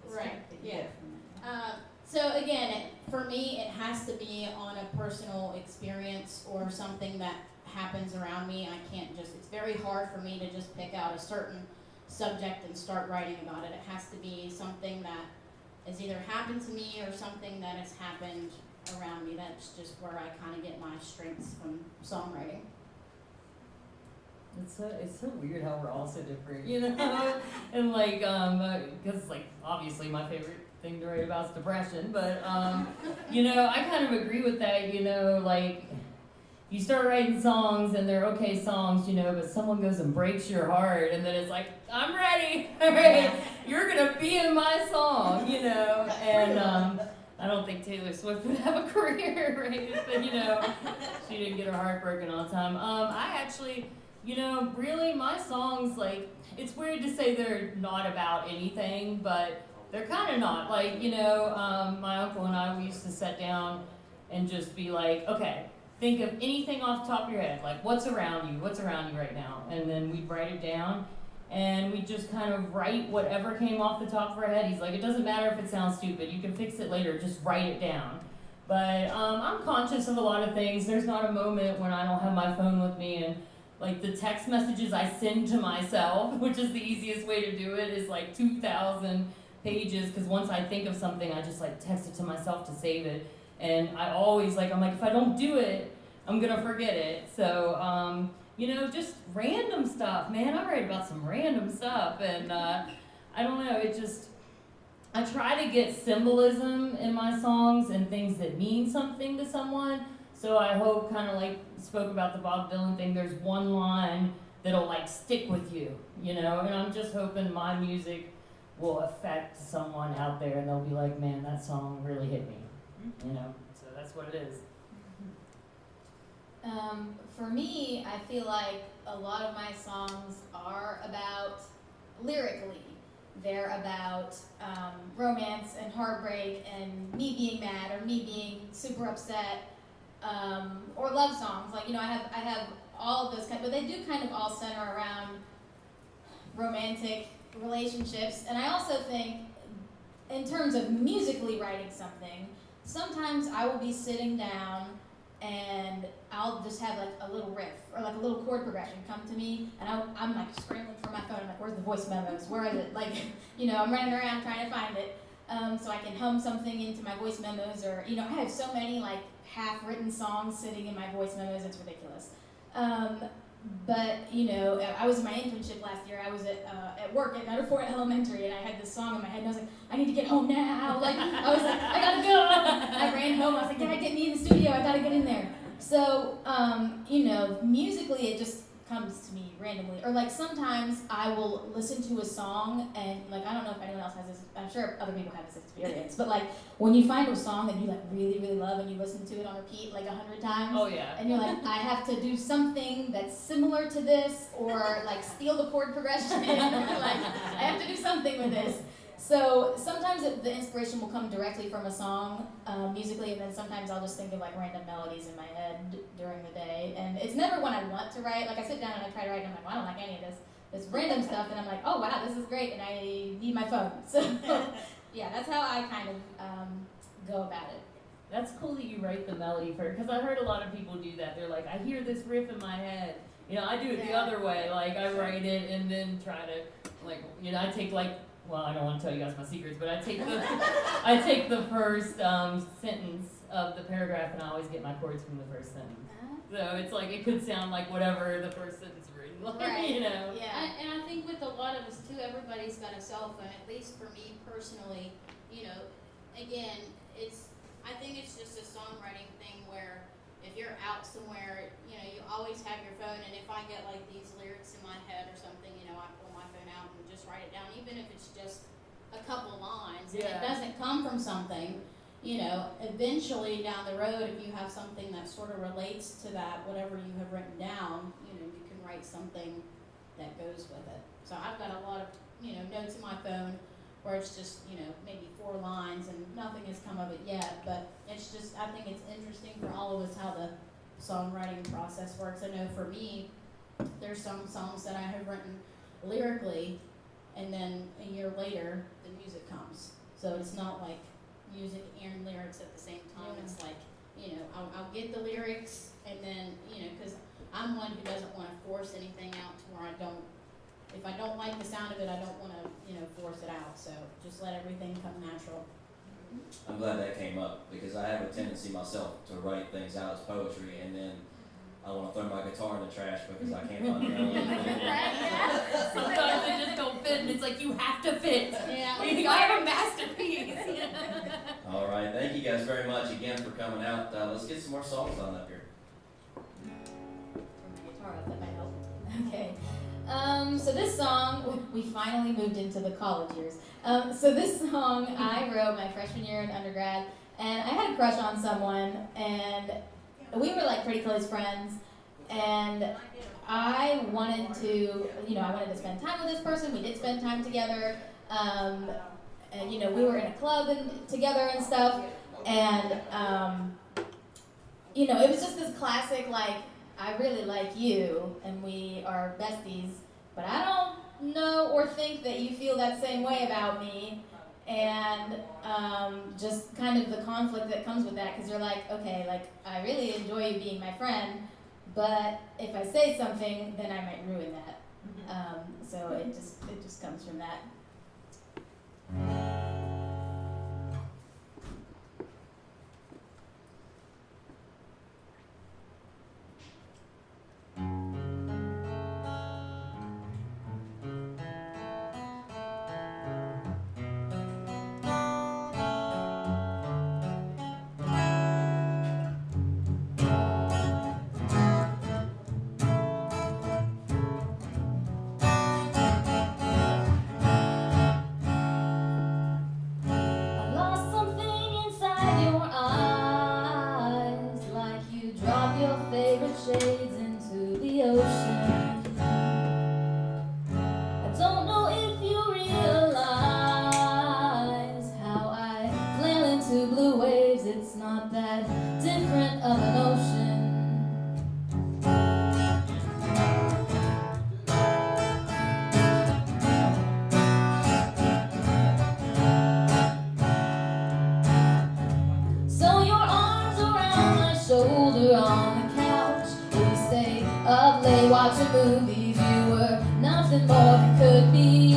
Right, yeah. So again, for me, it has to be on a personal experience or something that happens around me. It's very hard for me to just pick out a certain subject and start writing about it. It has to be something that has either happened to me or something that has happened around me. That's just where I kind of get my strengths from songwriting. It's so weird how we're all so different, and like, because like obviously my favorite thing to write about is depression, but I kind of agree with that, like you start writing songs and they're okay songs, but someone goes and breaks your heart, and then it's like, I'm ready, all right, you're gonna be in my song, and I don't think Taylor Swift would have a career, right? But she didn't get her heart broken all the time. I actually. Really, my songs, like, it's weird to say they're not about anything, but they're kind of not. Like, my uncle and I, we used to sit down and just be like, okay, think of anything off the top of your head. Like, what's around you right now? And then we'd write it down, and we'd just kind of write whatever came off the top of our head. He's like, it doesn't matter if it sounds stupid. You can fix it later. Just write it down. But I'm conscious of a lot of things. There's not a moment when I don't have my phone with me, and like the text messages I send to myself, which is the easiest way to do it, is like 2,000 pages, because once I think of something, I just like text it to myself to save it. And I always I'm like, if I don't do it, I'm gonna forget it. So, just random stuff, man. I write about some random stuff, and I don't know, I try to get symbolism in my songs and things that mean something to someone. So I hope, kind of like spoke about the Bob Dylan thing, there's one line that'll like stick with you, and I'm just hoping my music will affect someone out there and they'll be like, man, that song really hit me, so that's what it is. For me, I feel like a lot of my songs are about, lyrically, they're about romance and heartbreak and me being mad or me being super upset, or love songs. Like, I have all of those kind, but they do kind of all center around romantic relationships. And I also think, in terms of musically writing something, sometimes I will be sitting down and I'll just have like a little riff or like a little chord progression come to me, and I'm like scrambling for my phone. I'm like, where's the voice memos? Where is it? Like, I'm running around trying to find it, so I can hum something into my voice memos. Or, I have so many like half-written songs sitting in my voice memos. It's ridiculous. But I was in my internship last year. I was at work at Nutter Fort Elementary, and I had this song in my head, and I was like, I need to get home now. Like, I was like, I gotta go. I ran home. I was like, yeah, get me in the studio. I gotta get in there. So, musically, it just comes to me randomly. Or like sometimes I will listen to a song, and like, I don't know if anyone else has this. I'm sure other people have this experience. But like, when you find a song that you like really, really love, and you listen to it on repeat like 100 times. Oh yeah. And you're like, I have to do something that's similar to this, or like steal the chord progression, or like I have to do something with this. So sometimes the inspiration will come directly from a song, musically, and then sometimes I'll just think of like random melodies in my head during the day. And it's never when I want to write. Like, I sit down and I try to write, and I'm like, well, I don't like any of this random stuff, and I'm like, oh wow, this is great, and I need my phone. So yeah, that's how I kind of go about it. That's cool that you write the melody first, because I heard a lot of people do that. They're like, I hear this riff in my head. I do it the other way. Like, I write it and then try to, like, I take like, well, I don't want to tell you guys my secrets, but I take the first sentence of the paragraph, and I always get my chords from the first sentence. So it's like, it could sound like whatever the first sentence written, like, Right. Yeah, and I think with a lot of us too, everybody's got a cell phone. At least for me personally, again, I think it's just a songwriting thing where if you're out somewhere, you always have your phone. And if I get like these lyrics in my head or something, I pull my phone out and just write it down, even if it's just a couple lines. And it doesn't come from something. Eventually down the road, if you have something that sort of relates to that, whatever you have written down, you can write something that goes with it. So I've got a lot of, notes in my phone where it's just, maybe 4 lines and nothing has come of it yet. But it's just, I think it's interesting for all of us how the songwriting process works. I know for me, there's some songs that I have written lyrically, and then a year later, the music comes. So it's not like music and lyrics at the same time. Yeah. It's like, I'll get the lyrics, and then, because I'm one who doesn't want to force anything out to where if I don't like the sound of it, I don't want to, force it out. So just let everything come natural. I'm glad that came up, because I have a tendency myself to write things out as poetry, and then I want to throw my guitar in the trash because I can't find the melody. sometimes they just don't fit, and it's like, you have to fit. Yeah. I have a masterpiece. All right, thank you guys very much again for coming out. Let's get some more songs on up here. Guitar up, that might help. Okay. So this song, we finally moved into the college years. So this song I wrote my freshman year in undergrad, and I had a crush on someone, and we were like pretty close friends, and I wanted to, I wanted to spend time with this person. We did spend time together, and we were in a club together and stuff, and it was just this classic, like, I really like you, and we are besties, but I don't know or think that you feel that same way about me. And just kind of the conflict that comes with that, because you're like, okay, like, I really enjoy you being my friend, but if I say something, then I might ruin that. So it just comes from that. it's not that different of an ocean. So your arms around my shoulder on the couch. We stay up late watching movies. You were nothing more than could be.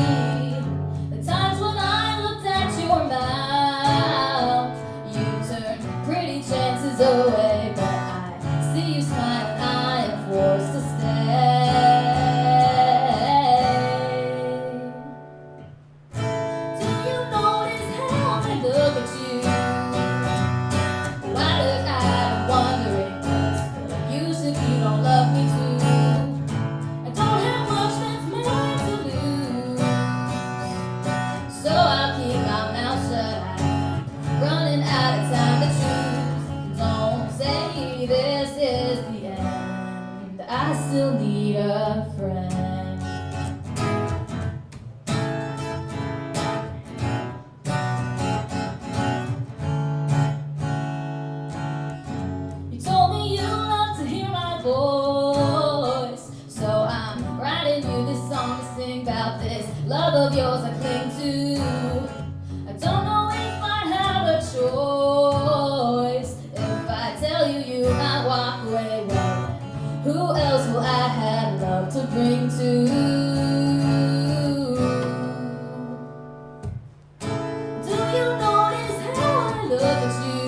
The times when I looked at your mouth, you turned pretty chances away. But I see you smile and I am forced to stay. Do you notice how I look at you? Why look I'm wondering what's the use if you don't love me too? I don't have much that's mine to lose, so I'll keep my mouth shut. I'm running out of time to choose. Don't say this is the end. I still need a friend. You told me you love to hear my voice, so I'm writing you this song to sing about this love of yours I cling to. I don't know if I have a choice. If I tell you you might walk away, well then, who else will I have love to bring to? Do you notice how I look at you?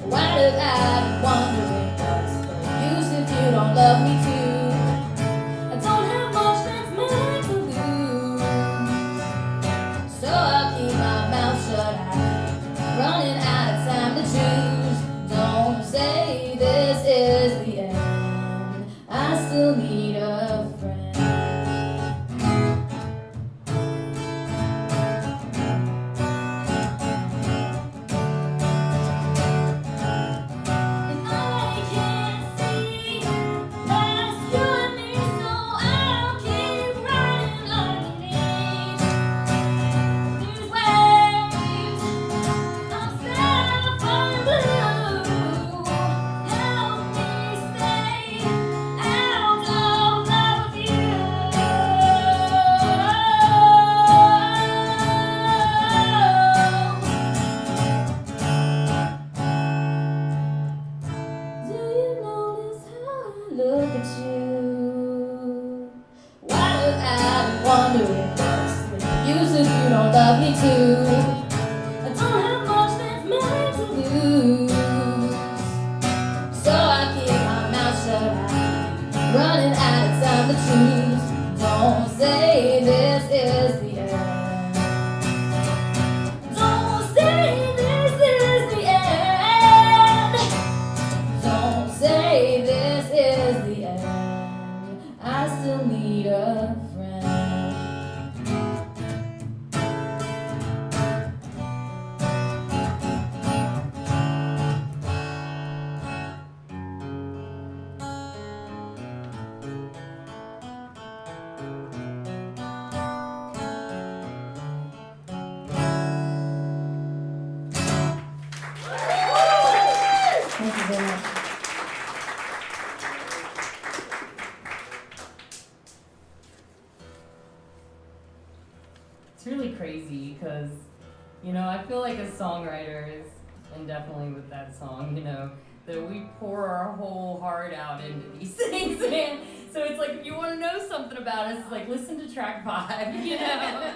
Why look I'm wondering what's the use if you don't love me too? I don't have much that's mine to lose, so I'll keep my mouth shut. I'm running out of time to choose. Don't say this is the end. I still need a friend. And I can't see past you and me, so I'll keep riding underneath these waves of sapphire blue. Help me stay out of love with you. Do you notice how I look at you? Why look out and wondering what's the use if you don't love me too? I don't have much that's mine to lose, so I keep my mouth shut. I'm running out of time to choose. Don't say this is the end. Don't say this is the end. Don't say this is the end. I still need a friend. Thank you very much. It's really crazy because, you know, I feel like as songwriters, and definitely with that song, you know, that we pour our whole heart out into these things, man. So it's like, if you want to know something about us, it's like, listen to track 5, you know?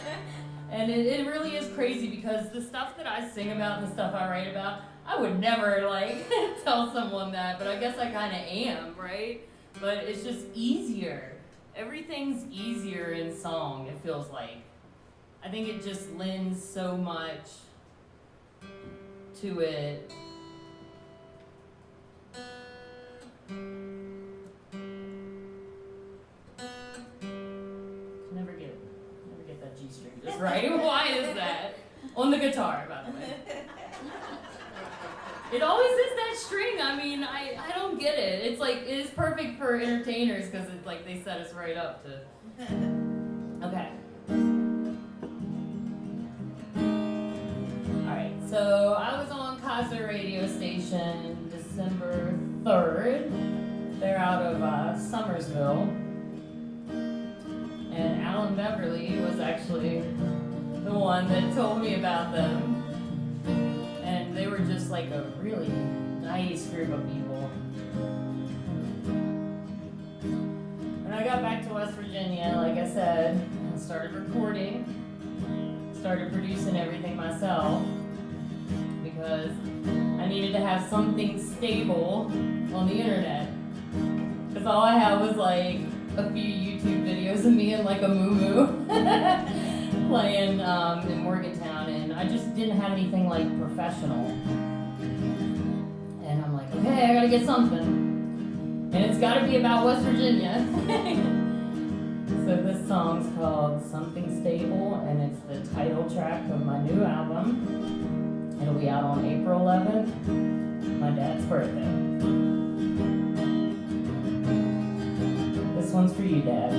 And it really is crazy because the stuff that I sing about and the stuff I write about, I would never, like, tell someone that, but I guess I kind of am, right? But it's just easier. Everything's easier in song, it feels like. I think it just lends so much to it. Never get that G string just right. Why is that? On the guitar, by the way. It always is that string. I mean, I don't get it. It's like, it is perfect for entertainers because it's like they set us right up to. Okay. Alright, so I was on graduation December 3rd. They're out of Summersville. And Alan Beverly was actually the one that told me about them. And they were just like a really nice group of people. When I got back to West Virginia, like I said, I started recording, started producing everything myself because I needed to have something stable on the internet. Because all I had was like a few YouTube videos of me in like a moo-moo playing in Morgantown, and I just didn't have anything like professional. And I'm like, okay, I gotta get something. And it's gotta be about West Virginia. So this song's called Something Stable, and it's the title track of my new album. It'll be out on April 11th, my dad's birthday. This one's for you, Dad.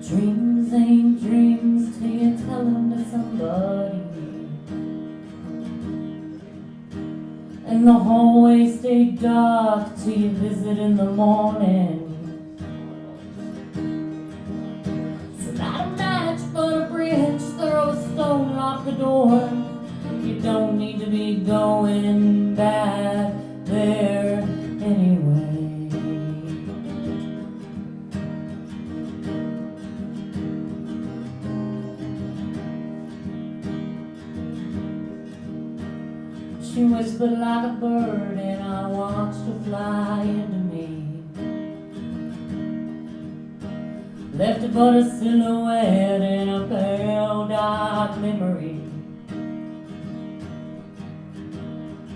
Dreams ain't dreams till you tell them to somebody. And the hallways stay dark till you visit in the morning. So not a match but a bridge, throw a stone, lock the door. You don't need to be going back there anyway. She whispered like a bird and I watched her fly into me. Left her but a silhouette in a pale dark memory.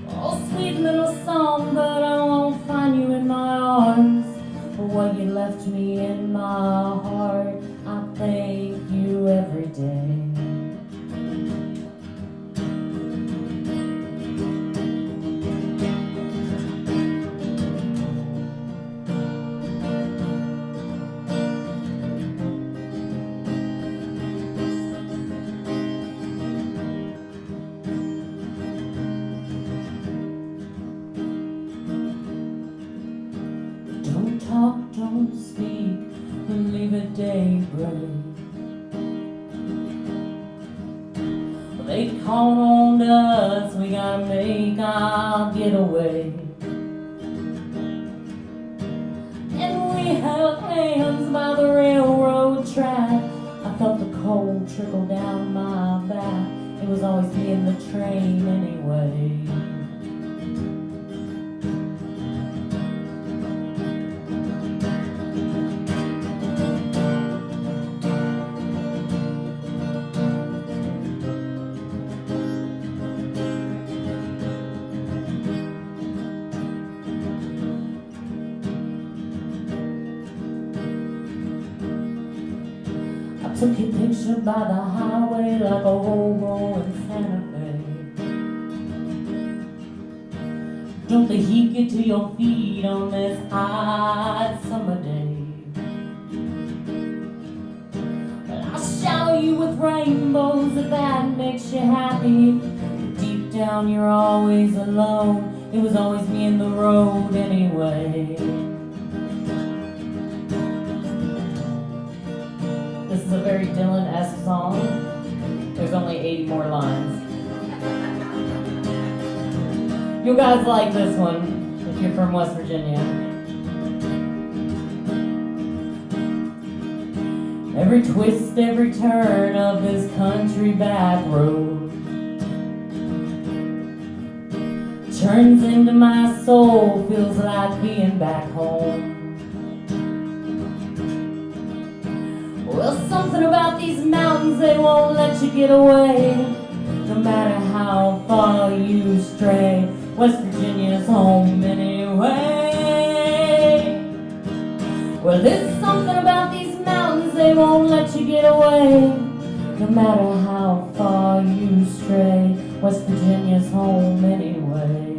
Oh, sweet little song, but I won't find you in my arms. For what you left me in my heart, I thank you every day. Don't talk, don't speak, leave at daybreak. Well, they called on us, we gotta make our getaway. And we held hands by the railroad track. I felt the cold trickle down my back. It was always me in the train anyway. Took your picture by the highway like a hobo in Santa Fe. Don't the heat get to your feet on this hot summer day? Well, I'll shower you with rainbows if that makes you happy. Deep down you're always alone. It was always me in the road anyway. This is a very Dylan-esque song. There's only 80 more lines. You guys like this one if you're from West Virginia. Every twist, every turn of this country back road turns into my soul, feels like being back home. Well, something about these mountains, they won't let you get away. No matter how far you stray, West Virginia's home anyway. Well, there's something about these mountains, they won't let you get away. No matter how far you stray, West Virginia's home anyway.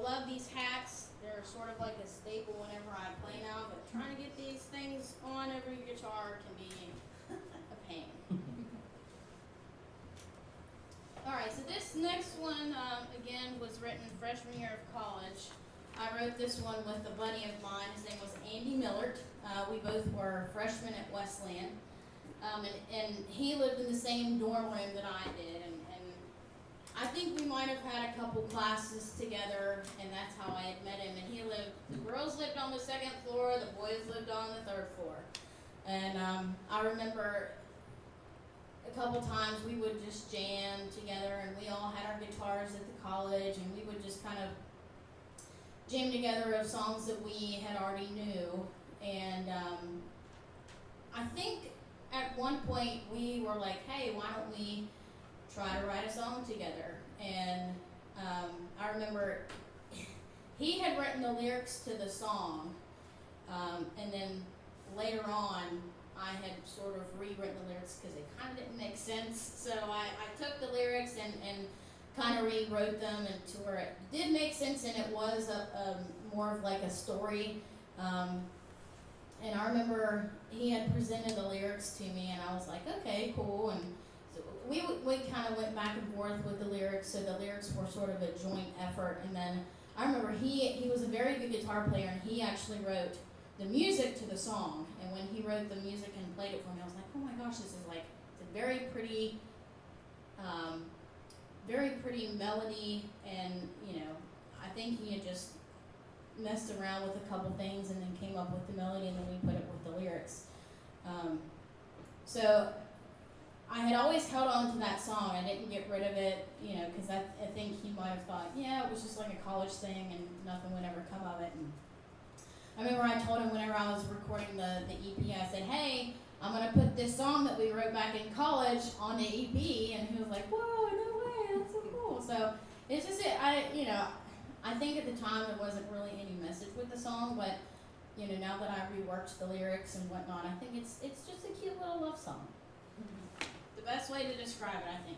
love these hats. They're sort of like a staple whenever I play now, but trying to get these things on every guitar can be a pain. Alright, so this next one, again, was written freshman year of college. I wrote this one with a buddy of mine. His name was Andy Millert. We both were freshmen at Wesleyan. And he lived in the same dorm room that I did. And I think we might have had a couple classes together, and that's how I had met him. And the girls lived on the second floor, the boys lived on the third floor. And I remember a couple times we would just jam together, and we all had our guitars at the college, and we would just kind of jam together of songs that we had already knew. And I think at one point we were like, hey, why don't we try to write a song together? And I remember he had written the lyrics to the song, and then later on I had sort of rewritten the lyrics because they kind of didn't make sense. So I took the lyrics and kind of rewrote them and to where it did make sense, and it was a more of like a story. And I remember he had presented the lyrics to me, and I was like, okay, cool. And so we kind of went back and forth with the lyrics, so the lyrics were sort of a joint effort. And then I remember he was a very good guitar player, and he actually wrote the music to the song. And when he wrote the music and played it for me, I was like, oh my gosh, this is like, it's a very pretty melody. And, you know, I think he had just messed around with a couple things and then came up with the melody, and then we put it with the lyrics. So I had always held on to that song. I didn't get rid of it, you know, because I think he might have thought, yeah, it was just like a college thing and nothing would ever come of it. And I remember I told him whenever I was recording the EP, I said, hey, I'm going to put this song that we wrote back in college on the EP. And he was like, whoa, no way, that's so cool. So it's just, I think at the time there wasn't really any message with the song, but, you know, now that I reworked the lyrics and whatnot, I think it's just a cute little love song. The best way to describe it, I think.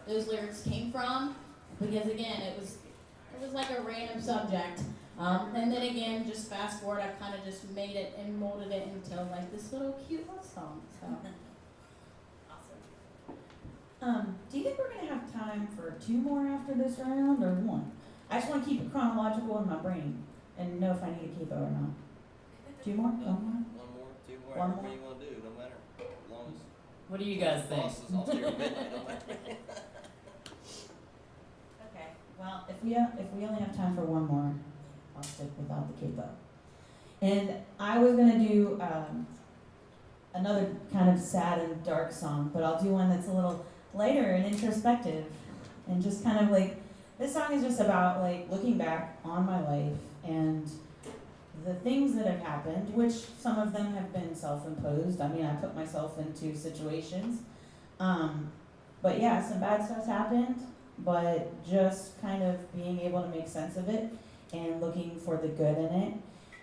those lyrics came from, because again, it was like a random subject. And then again, just fast forward, I've kind of just made it and molded it into like this little cute love song. So. Do you think we're gonna have time for 2 more after this round or 1? I just want to keep it chronological in my brain and know if I need a capo or not. 2 more? 1 more? 1 more, 2 more, One whatever more? you want to do, no matter. As long as What do you guys think? boss is all here at midnight, no matter. Okay. Well, if we only have time for 1 more, I'll stick without the capo. And I was gonna do another kind of sad and dark song, but I'll do one that's a little lighter and introspective, and just kind of like, this song is just about like looking back on my life and the things that have happened, which some of them have been self-imposed. I mean, I put myself into situations. But yeah, some bad stuff's happened, but just kind of being able to make sense of it and looking for the good in it.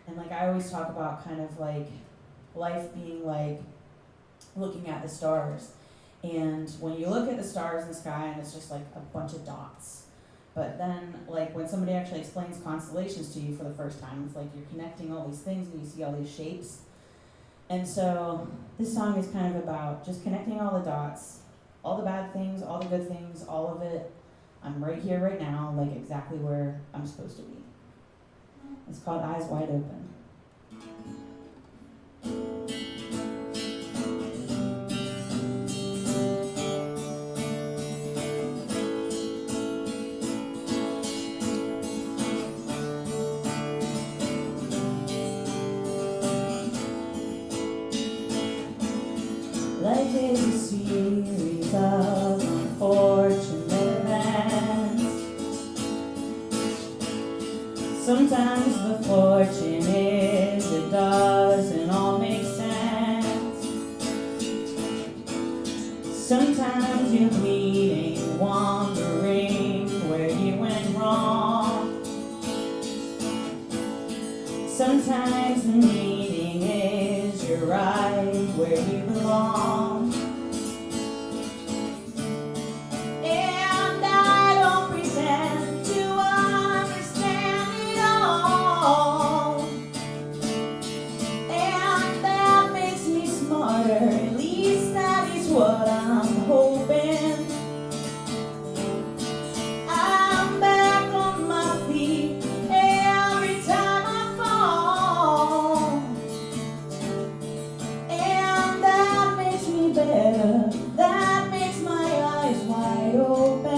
And like I always talk about kind of like life being like looking at the stars. And when you look at the stars in the sky and it's just like a bunch of dots. But then like when somebody actually explains constellations to you for the first time, it's like you're connecting all these things and you see all these shapes. And so this song is kind of about just connecting all the dots, all the bad things, all the good things, all of it. I'm right here, right now, like exactly where I'm supposed to be. It's called Eyes Wide Open. Life is a series of unfortunate events. Sometimes the fortune is it doesn't all make sense. Sometimes you're bleeding, wondering where you went wrong. Sometimes the meaning is you're right where you belong. And I don't pretend to understand it all. And that makes me smarter, at least that is what I'm hoping. I'm back on my feet every time I fall. And that makes me better, that makes my eyes wide open.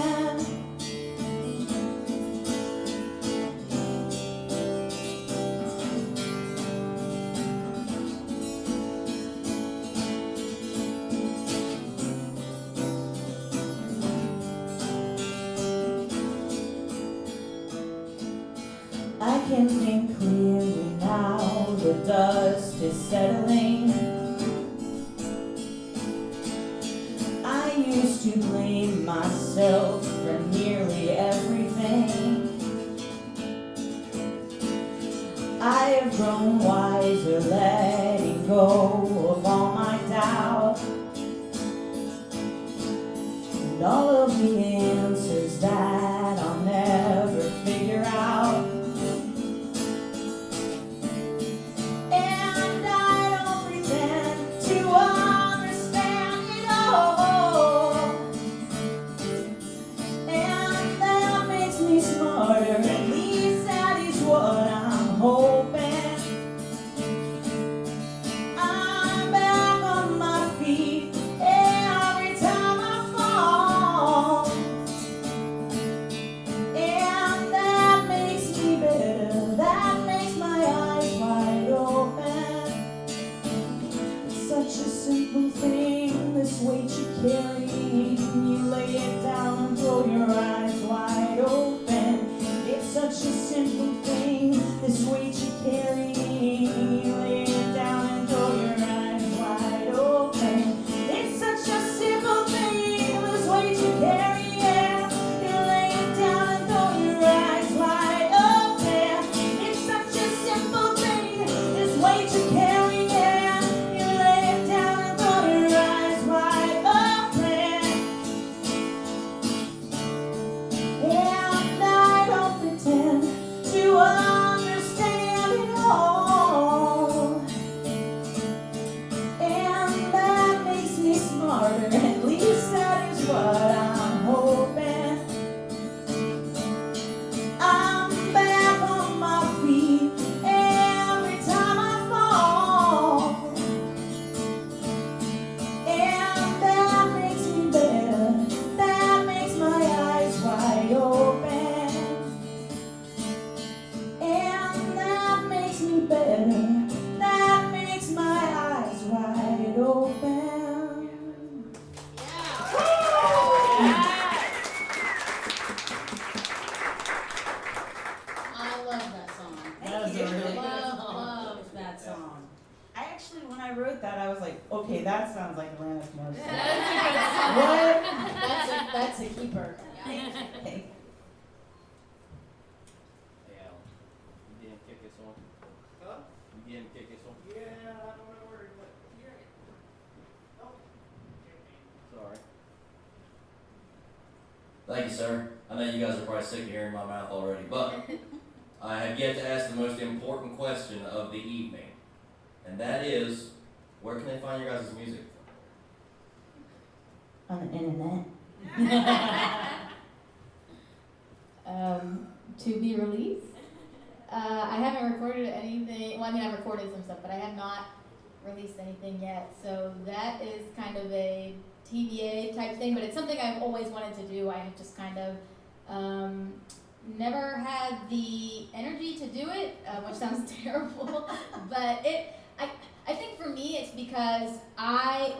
I can think clearly now, the dust is settling. I used to blame myself for nearly everything. I have grown wiser, letting go of all my doubt. And all of the answers that I'll never figure out. And I don't pretend to understand it all. And that makes me smarter, at least that is what I'm hoping. I'm back on my feet every time I fall. Wait, that sounds like Atlantis Morse. What? That's a keeper. Okay. Hey, Al, you didn't kick this one? Huh? You didn't kick this one? Yeah, I don't know where, but here. Oh. Sorry. Thank you, sir. I know you guys are probably sick of hearing my mouth already, but I have yet to ask the most important question of the evening, and that is, where can they find your guys' music? On the internet. To be released. I haven't recorded anything. Well, I mean, I've recorded some stuff, but I have not released anything yet. So that is kind of a TBA type thing, but it's something I've always wanted to do. I have just kind of never had the energy to do it, which sounds terrible, but I think for me it's because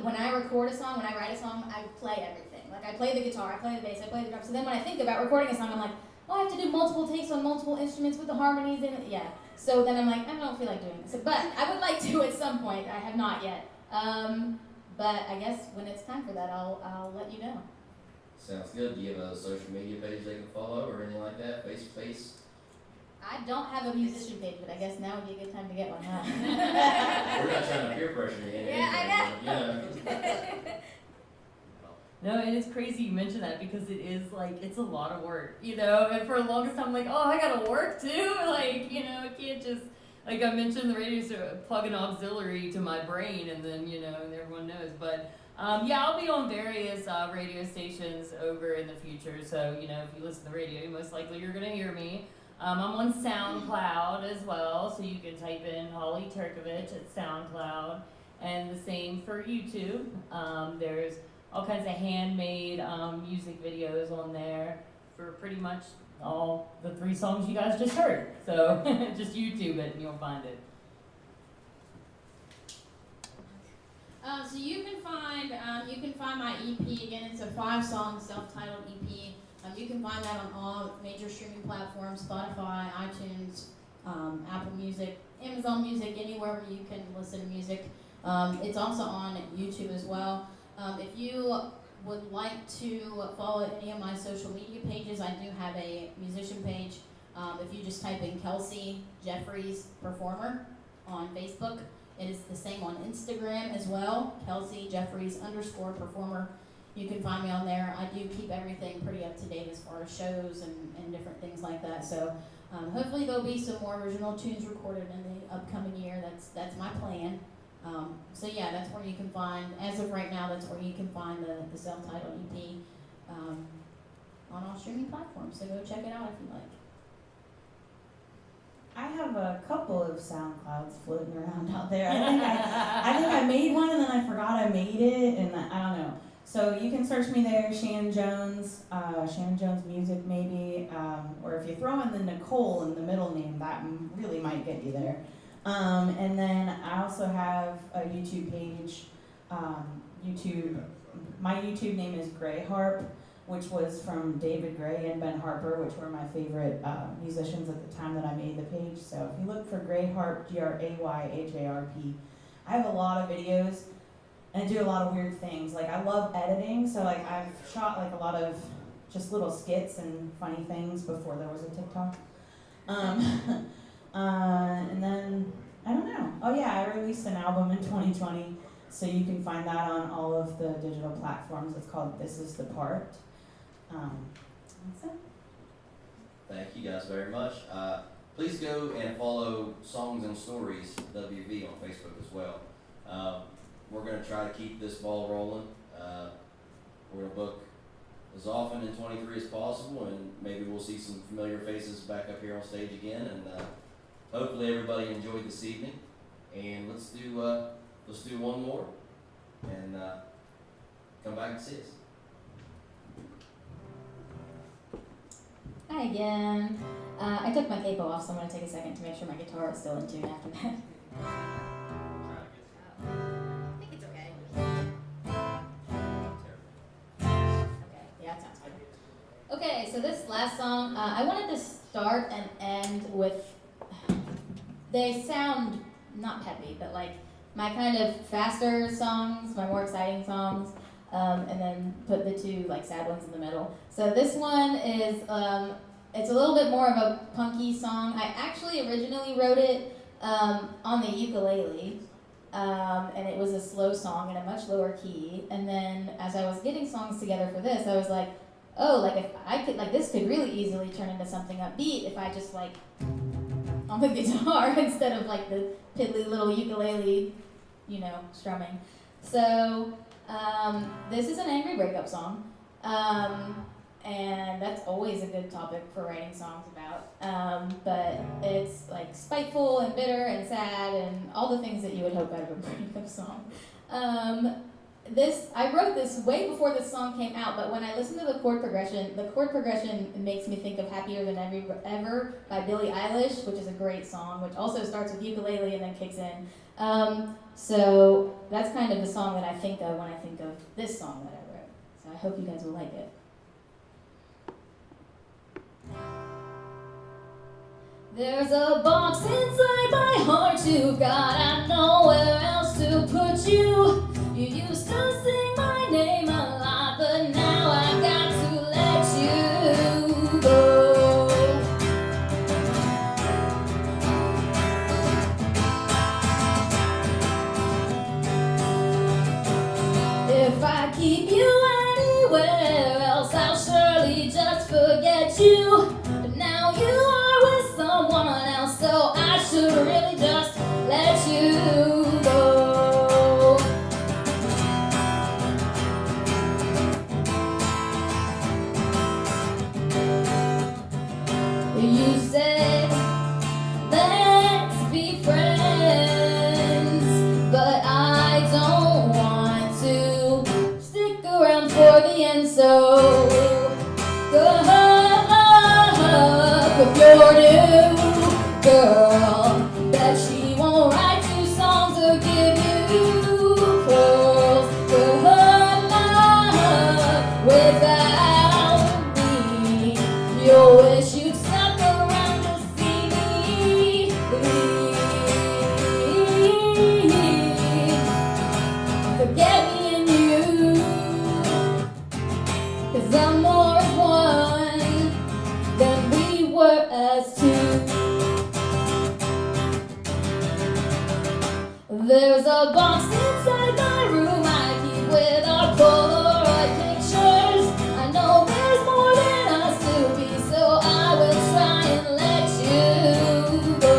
when I record a song, when I write a song, I play everything. Like I play the guitar, I play the bass, I play the drums. So then when I think about recording a song, I'm like, oh, I have to do multiple takes on multiple instruments with the harmonies in it. Yeah. So then I'm like, I don't feel like doing this. But I would like to at some point. I have not yet. But I guess when it's time for that, I'll let you know. Sounds good. Do you have a social media page they can follow or anything like that? Face? I don't have a musician page, but I guess now would be a good time to get one, huh? We're not trying to peer pressure you into anything. Yeah. No, and it's crazy you mention that because it is like, it's a lot of work, you know, and for the longest time I'm like, oh, I gotta work too, like, you know, I can't just, like I mentioned the radio, so plug an auxiliary to my brain and then, you know, and everyone knows, but yeah, I'll be on various radio stations over in the future, so, you know, if you listen to the radio, most likely you're gonna hear me. I'm on SoundCloud as well, so you can type in Holly Turkovich at SoundCloud, and the same for YouTube. There's all kinds of handmade music videos on there for pretty much all the 3 songs you guys just heard. So just YouTube it and you'll find it. So you can find my EP again. It's a 5-song self-titled EP. You can find that on all major streaming platforms: Spotify, iTunes, Apple Music, Amazon Music, anywhere where you can listen to music. It's also on YouTube as well. If you would like to follow any of my social media pages, I do have a musician page. If you just type in Kelsey Jefferies Performer on Facebook, it is the same on Instagram as well, Kelsey Jefferies _performer. You can find me on there. I do keep everything pretty up to date as far as shows and different things like that. So hopefully there'll be some more original tunes recorded in the upcoming year. That's my plan. So yeah, that's where you can find, as of right now, that's where you can find the self-titled EP on all streaming platforms. So go check it out if you like. I have a couple of SoundClouds floating around out there. I think I made one and then I forgot I made it, and I don't know. So you can search me there, Shannon Jones Music maybe, or if you throw in the Nicole in the middle name, that really might get you there. And then I also have a YouTube page. My YouTube name is Gray Harp, which was from David Gray and Ben Harper, which were my favorite musicians at the time that I made the page. So if you look for Gray Harp, GRAYHARP, I have a lot of videos and I do a lot of weird things. Like I love editing, so like I've shot like a lot of just little skits and funny things before there was a TikTok. And then, I don't know. Oh yeah, I released an album in 2020, so you can find that on all of the digital platforms. It's called This Is the Part. That's it. Thank you guys very much. Please go and follow Songs and Stories WV on Facebook as well. We're going to try to keep this ball rolling. We're going to book as often in 23 as possible, and maybe we'll see some familiar faces back up here on stage again. And hopefully everybody enjoyed this evening. And let's do one more and come back and see us. Hi again. I took my capo off, so I'm going to take a second to make sure my guitar is still in tune after that. I think it's okay. Okay, yeah, it sounds good. Okay, so this last song, I wanted to start and end with, they sound not peppy, but like my kind of faster songs, my more exciting songs, and then put the two like sad ones in the middle. So this one is it's a little bit more of a punky song. I actually originally wrote it on the ukulele, and it was a slow song in a much lower key. And then as I was getting songs together for this, I was like, oh, like if I could, like this could really easily turn into something upbeat if I just like on the guitar instead of like the piddly little ukulele, you know, strumming. So this is an angry breakup song, and that's always a good topic for writing songs about. But it's like spiteful and bitter and sad and all the things that you would hope out of a breakup song. I wrote this way before this song came out, but when I listen to the chord progression makes me think of Happier Than Ever by Billie Eilish, which is a great song, which also starts with ukulele and then kicks in. So that's kind of the song that I think of when I think of this song that I wrote. So I hope you guys will like it. There's a box inside my heart you've got nowhere else to put you. You used to sing my name a lot, but now I've got to let you go. If I keep you anywhere else, I'll surely just forget you. But now you are with someone else, so I should really just let you go. You said, let's be friends, but I don't want to stick around for the end, so good luck with your new girl. Bet she won't write you songs or give you pearls. Good luck without me. You'll wish you'd stuck around to see me leave. Forget me and you, 'cause I'm more as one than we were as two. There's a box inside my room I keep with our Polaroid pictures. I know there's more than us to be, so I will try and let you go.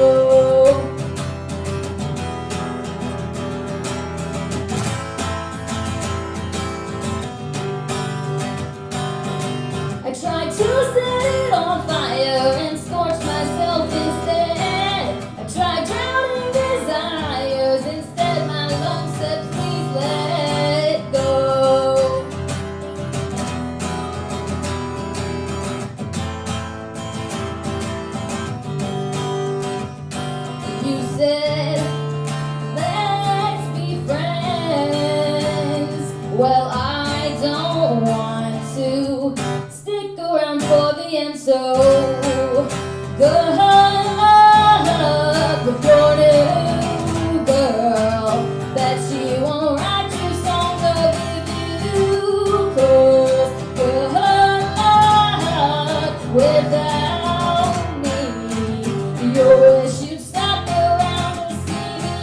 I tried to set it on fire and scorch myself instead. I tried drowning desires, instead my lungs said please let go. You said, let's be friends. Well, I don't want to stick around for the end, so good luck with your new girl. Bet she won't write you songs or give you pearls. Good luck without me. You wish you'd stuck around to see me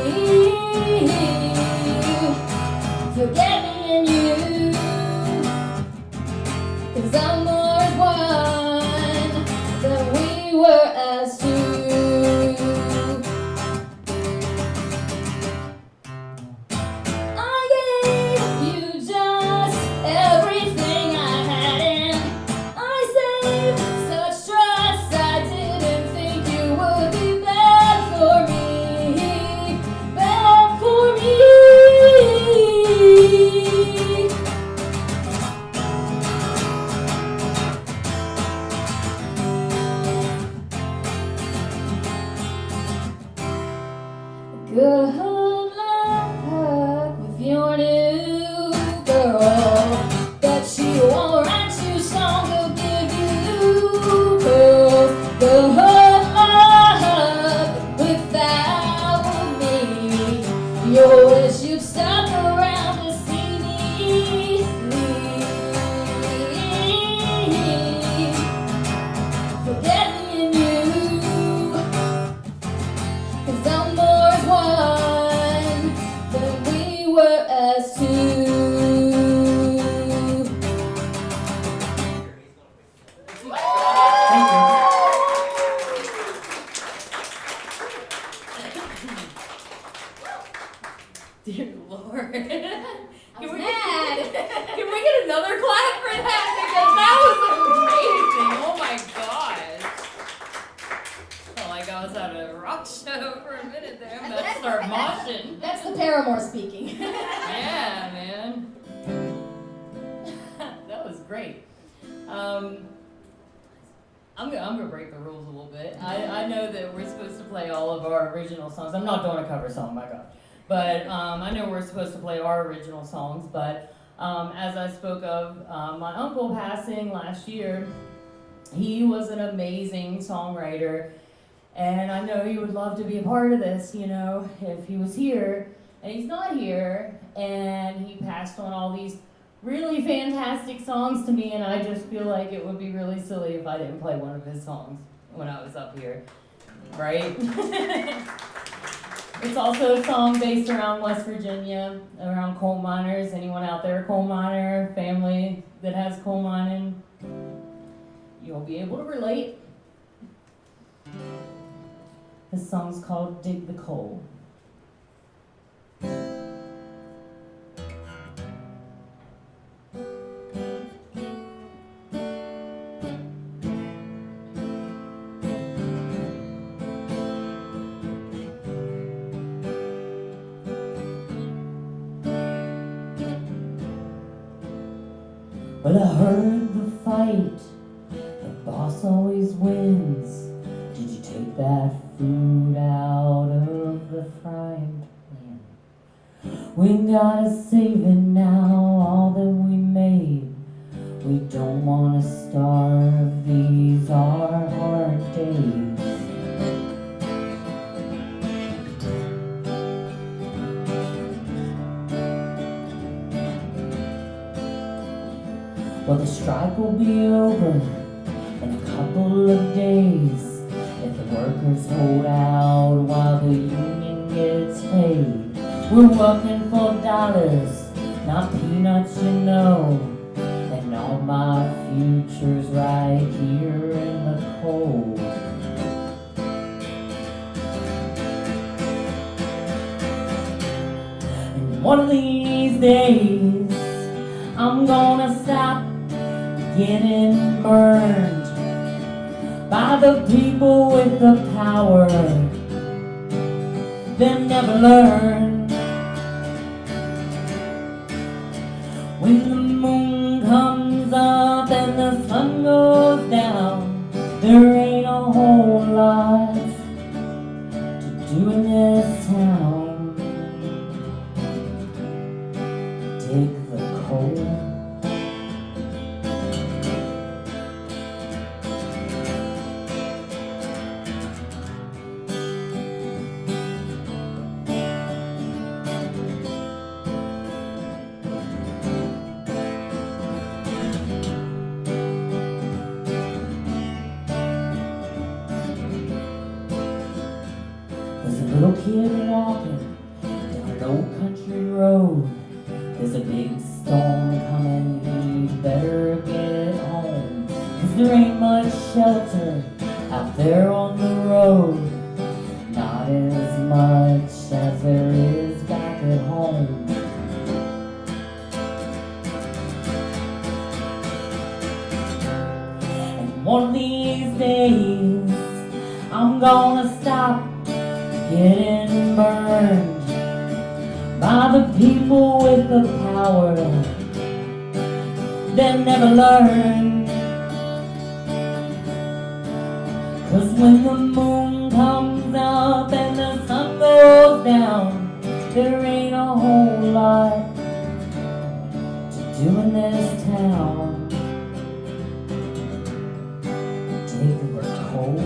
leave. Forget me and you, 'cause I'm more as one than we were as two. I gave you just everything I had, and I saved such trust. I didn't think you would be bad for me, bad for me. Good luck with your new girl. Bet she won't write you songs or give you pearls. Good luck without forgetting you. 'Cause I'm more as one than we were as two. Thank you. Dear Lord. I Can was we mad. Can we get another clap for that? Because that was amazing. Oh my gosh. Felt like I was at a rock show for a minute there. I'm about to start moshing. That's the Paramore speaking. Yeah, man. That was great. I'm gonna break the rules a little bit. I know that we're supposed to play all of our original songs. I'm not doing a cover song, my God. But I know we're supposed to play our original songs. But as I spoke of my uncle passing last year, he was an amazing songwriter. And I know he would love to be a part of this, you know, if he was here. And he's not here. And he passed on all these really fantastic songs to me, and I just feel like it would be really silly if I didn't play one of his songs when I was up here, right? It's also a song based around West Virginia, around coal miners. Anyone out there, coal miner, family that has coal mining, you'll be able to relate. This song's called Dig the Coal. Well, I heard the fight, the boss always wins. Did you take that food out of the frying pan? We gotta save it now, all that we made. We don't wanna starve, these are hard days. Well, the strike will be over in a couple of days if the workers hold out while the union gets paid. We're working for dollars, not peanuts, you know, and all my future's right here in the cold. And one of these days, I'm gonna stop getting burned by the people with the power. They'll never learn. When the moon comes up and the sun goes down, there ain't a whole lot to do in this town. Dig the coal. There's a little kid walking down an old country road. There's a big storm coming, he better get home. 'Cause there ain't much shelter out there on the road. Not as much as there is back at home. And one of these days, I'm gonna stop getting burned by the people with the power. They'll never learn. 'Cause when the moon comes up and the sun goes down, there ain't a whole lot to do in this town. Dig the coal.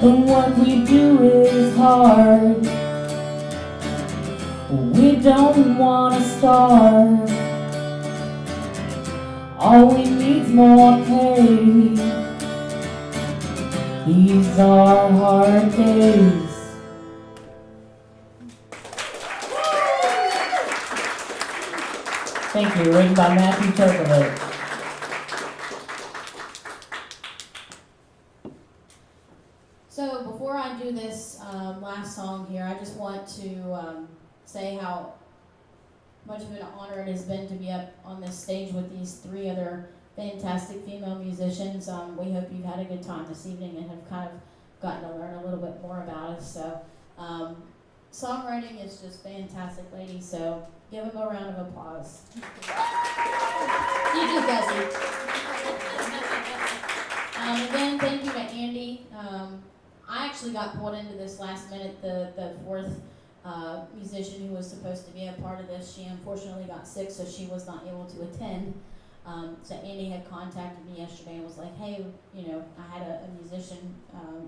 and what we do is hard. We don't wanna starve. All we need's more pay. These are hard days. Thank you. Written by Matthew Turkovich. So before I do this last song here, I just want to say how much of an honor it has been to be up on this stage with these three other fantastic female musicians. We hope you've had a good time this evening and have kind of gotten to learn a little bit more about us. So songwriting is just fantastic, ladies, so give them a round of applause. You do, Kelsey. Again, thank you to Andy. I actually got pulled into this last minute. The fourth musician who was supposed to be a part of this, she unfortunately got sick, so she was not able to attend. So Andy had contacted me yesterday and was like, hey, you know, I had a musician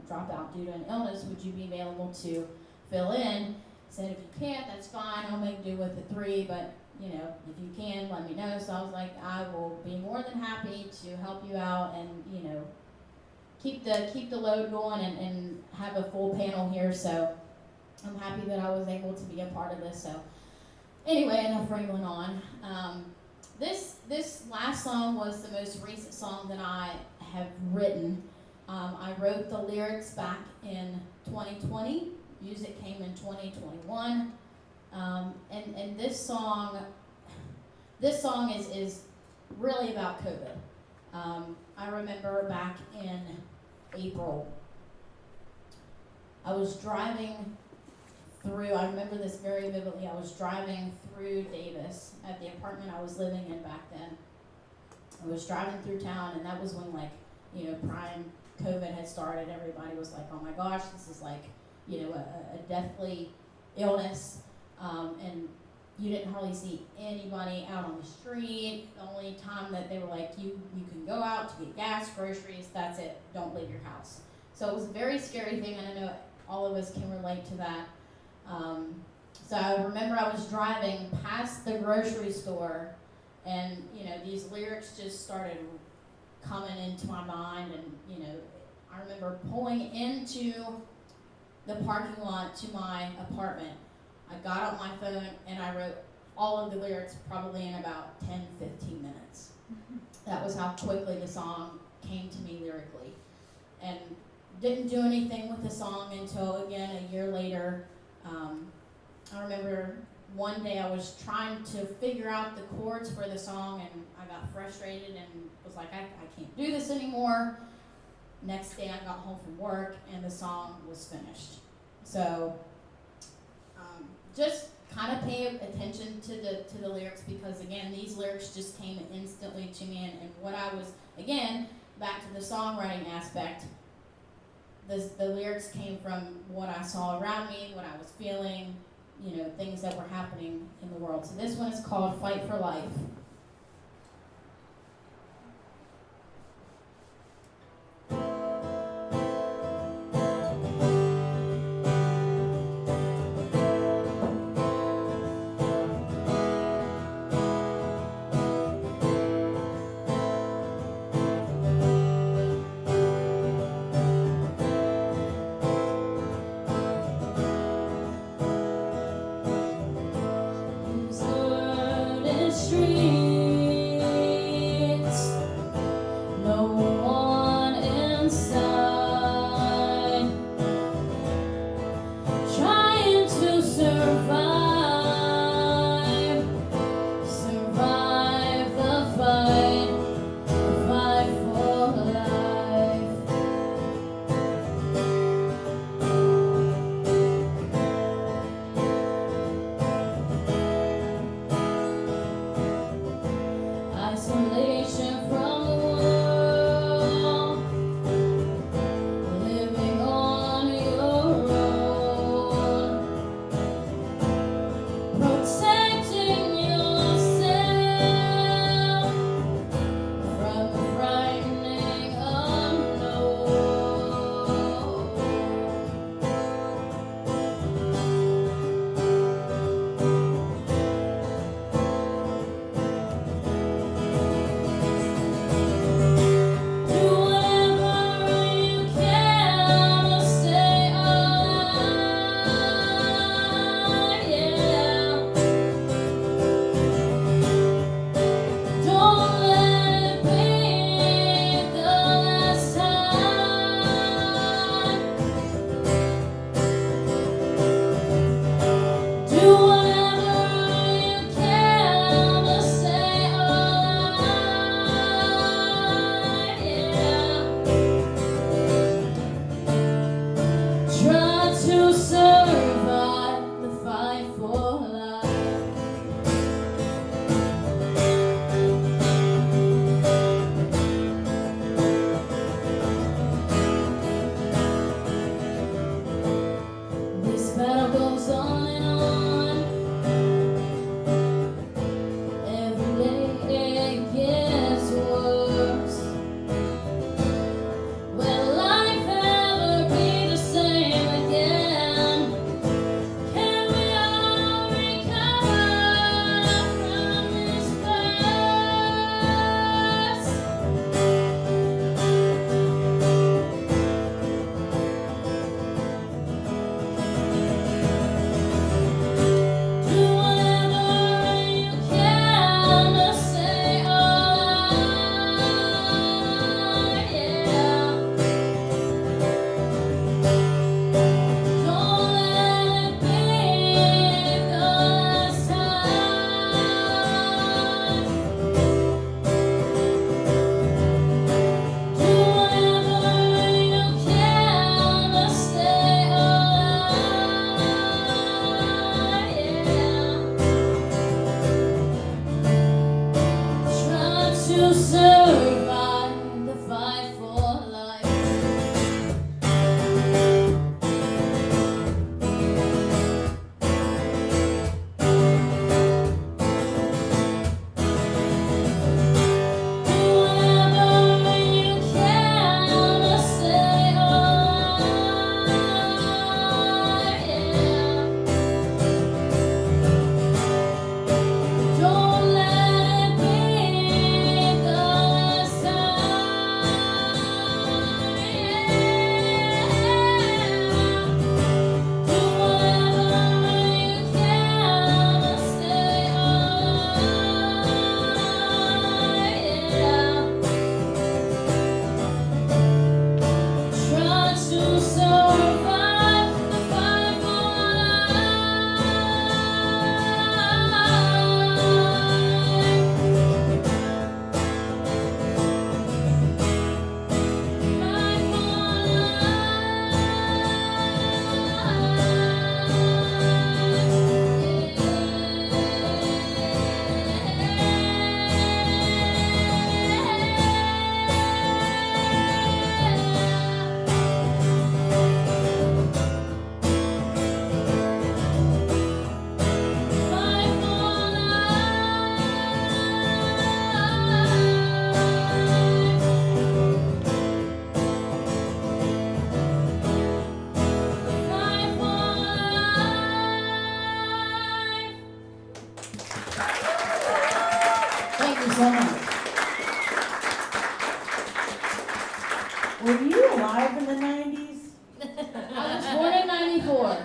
drop out due to an illness. Would you be available to fill in? I said, if you can't, that's fine. I'll make do with the three, but, you know, if you can, let me know. So I was like, I will be more than happy to help you out and, you know, keep the load going and have a full panel here. So I'm happy that I was able to be a part of this. So anyway, enough rambling on. This last song was the most recent song that I have written. I wrote the lyrics back in 2020. Music came in 2021. And this song is really about COVID. I remember back in April, I was driving through, I remember this very vividly, I was driving through Davis at the apartment I was living in back then. I was driving through town, and that was when, like, you know, prime COVID had started. Everybody was like, oh my gosh, this is like, you know, a deathly illness, and you didn't hardly see anybody out on the street. The only time that they were like, you can go out to get gas, groceries, that's it, don't leave your house. So it was a very scary thing, and I know all of us can relate to that. So I remember I was driving past the grocery store, and, you know, these lyrics just started coming into my mind, and, you know, I remember pulling into the parking lot to my apartment. I got out my phone and I wrote all of the lyrics probably in about 10-15 minutes. That was how quickly the song came to me lyrically. And didn't do anything with the song until, again, a year later. I remember one day I was trying to figure out the chords for the song, and I got frustrated and was like, I can't do this anymore. Next day I got home from work and the song was finished. So just kind of pay attention to the lyrics, because again, these lyrics just came instantly to me, and what I was, again, back to the songwriting aspect, the lyrics came from what I saw around me, what I was feeling, you know, things that were happening in the world. So this one is called Fight for Life. Street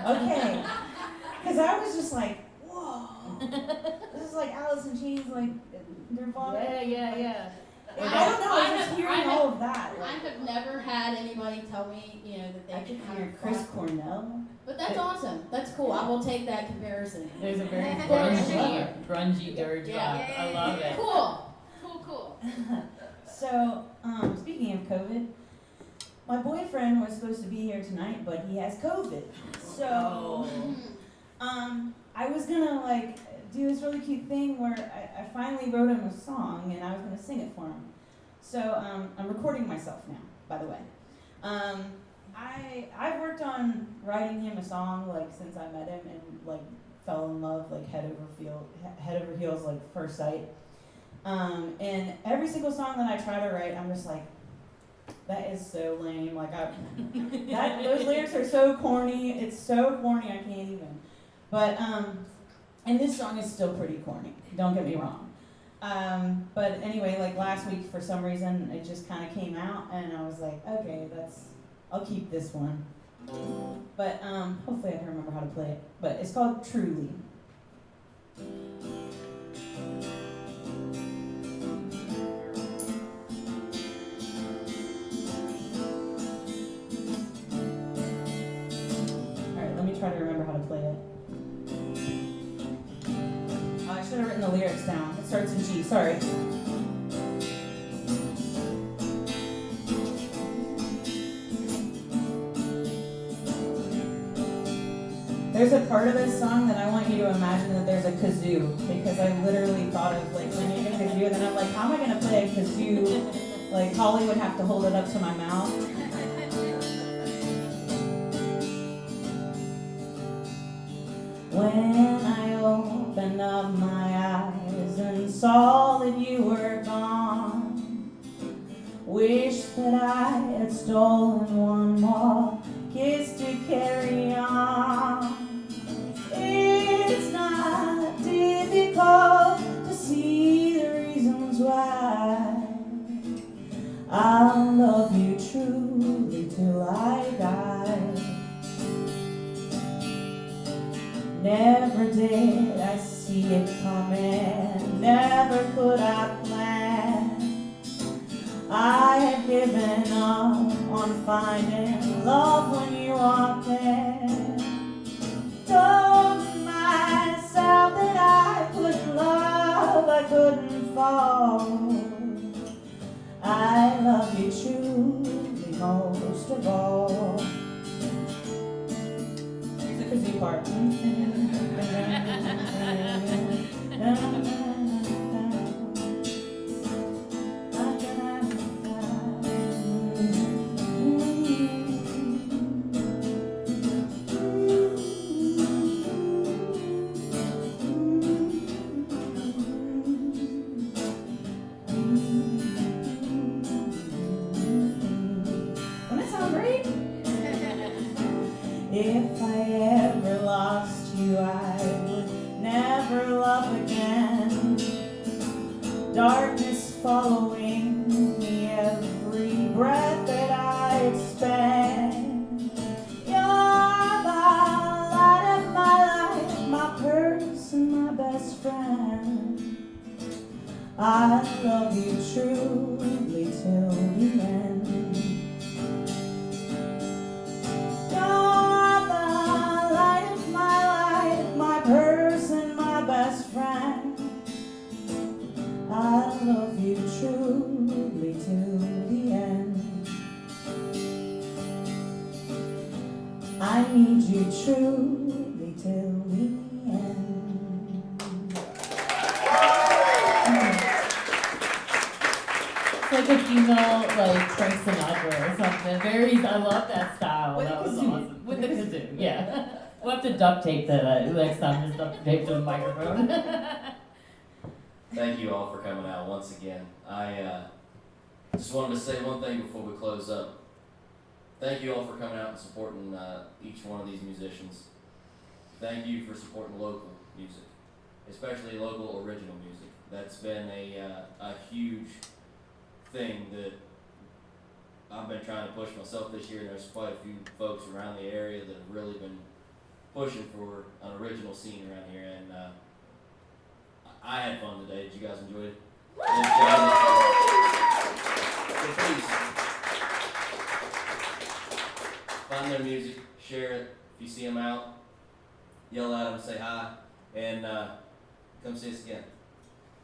Okay. Because I was just like, whoa. This is like Alice in Chains, like Nirvana. Yeah. I don't know. I was just hearing all of that. I have never had anybody tell me, that they I can could hear Chris Cornell. But that's awesome. That's cool. I will take that comparison. There's a very grungy dirge vibe. I love it. Cool. So, speaking of COVID, my boyfriend was supposed to be here tonight, but he has COVID. So, I was gonna do this really cute thing where I finally wrote him a song and I was gonna sing it for him. So, I'm recording myself now, by the way. I've worked on writing him a song since I met him and fell in love head over heels first sight. And every single song that I try to write, I'm just like, that is so lame. Those lyrics are so corny. It's so corny I can't even. But and this song is still pretty corny. Don't get me wrong. But anyway, last week for some reason it just kind of came out, and I was like, okay, I'll keep this one. But hopefully I can remember how to play it. But it's called Truly. Alright, let me try to remember how to play it. Oh, I should have written the lyrics down. It starts in G, sorry. There's a part of this song that I want you to imagine that there's a kazoo, because I literally thought of playing a kazoo, and then I'm like, how am I going to play a kazoo? Holly would have to hold it up to my mouth. When I opened up my eyes and saw that you were gone, wished that I had stolen one more kiss to carry on. It's not difficult to see the reasons why I'll love you truly till I die. Never did I see it coming, never could I plan. I had given up on finding love when you walked in. Told myself that I couldn't love, I couldn't fall. I love you truly most of all. Here's the kazoo part. If I ever lost you, I would never love again. Darkness following me every breath that I expend. You're the light of my life, my person, my best friend. I love you truly till the end. I love you truly till the end. I need you truly till the end. It's like a female, Frank Sinatra or something. I love that style. With That the was kazoo. awesome. With the kazoo, yeah. We'll have to duct tape that next time. Just duct tape to the microphone. Thank you all for coming out once again. I just wanted to say one thing before we close up. Thank you all for coming out and supporting each one of these musicians. Thank you for supporting local music, especially local original music. That's been a huge thing that I've been trying to push myself this year, and there's quite a few folks around the area that have really been pushing for an original scene around here, and I had fun today. Did you guys enjoy it? So please find their music, share it. If you see them out, yell at them, say hi, and come see us again.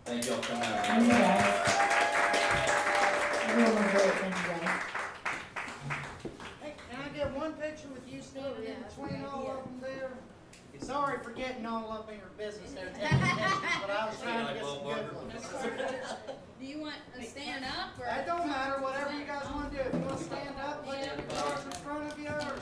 Thank y'all for coming out. Thank you guys. Everyone was great. Thank you guys. Hey, can I get one picture with you standing in between all of them there? Sorry for getting all up in your business there, taking pictures, but I was trying to get some good ones. Do you want to stand up or? That don't matter, whatever you guys want to do. If you want to stand up, put your guitars in front of you, or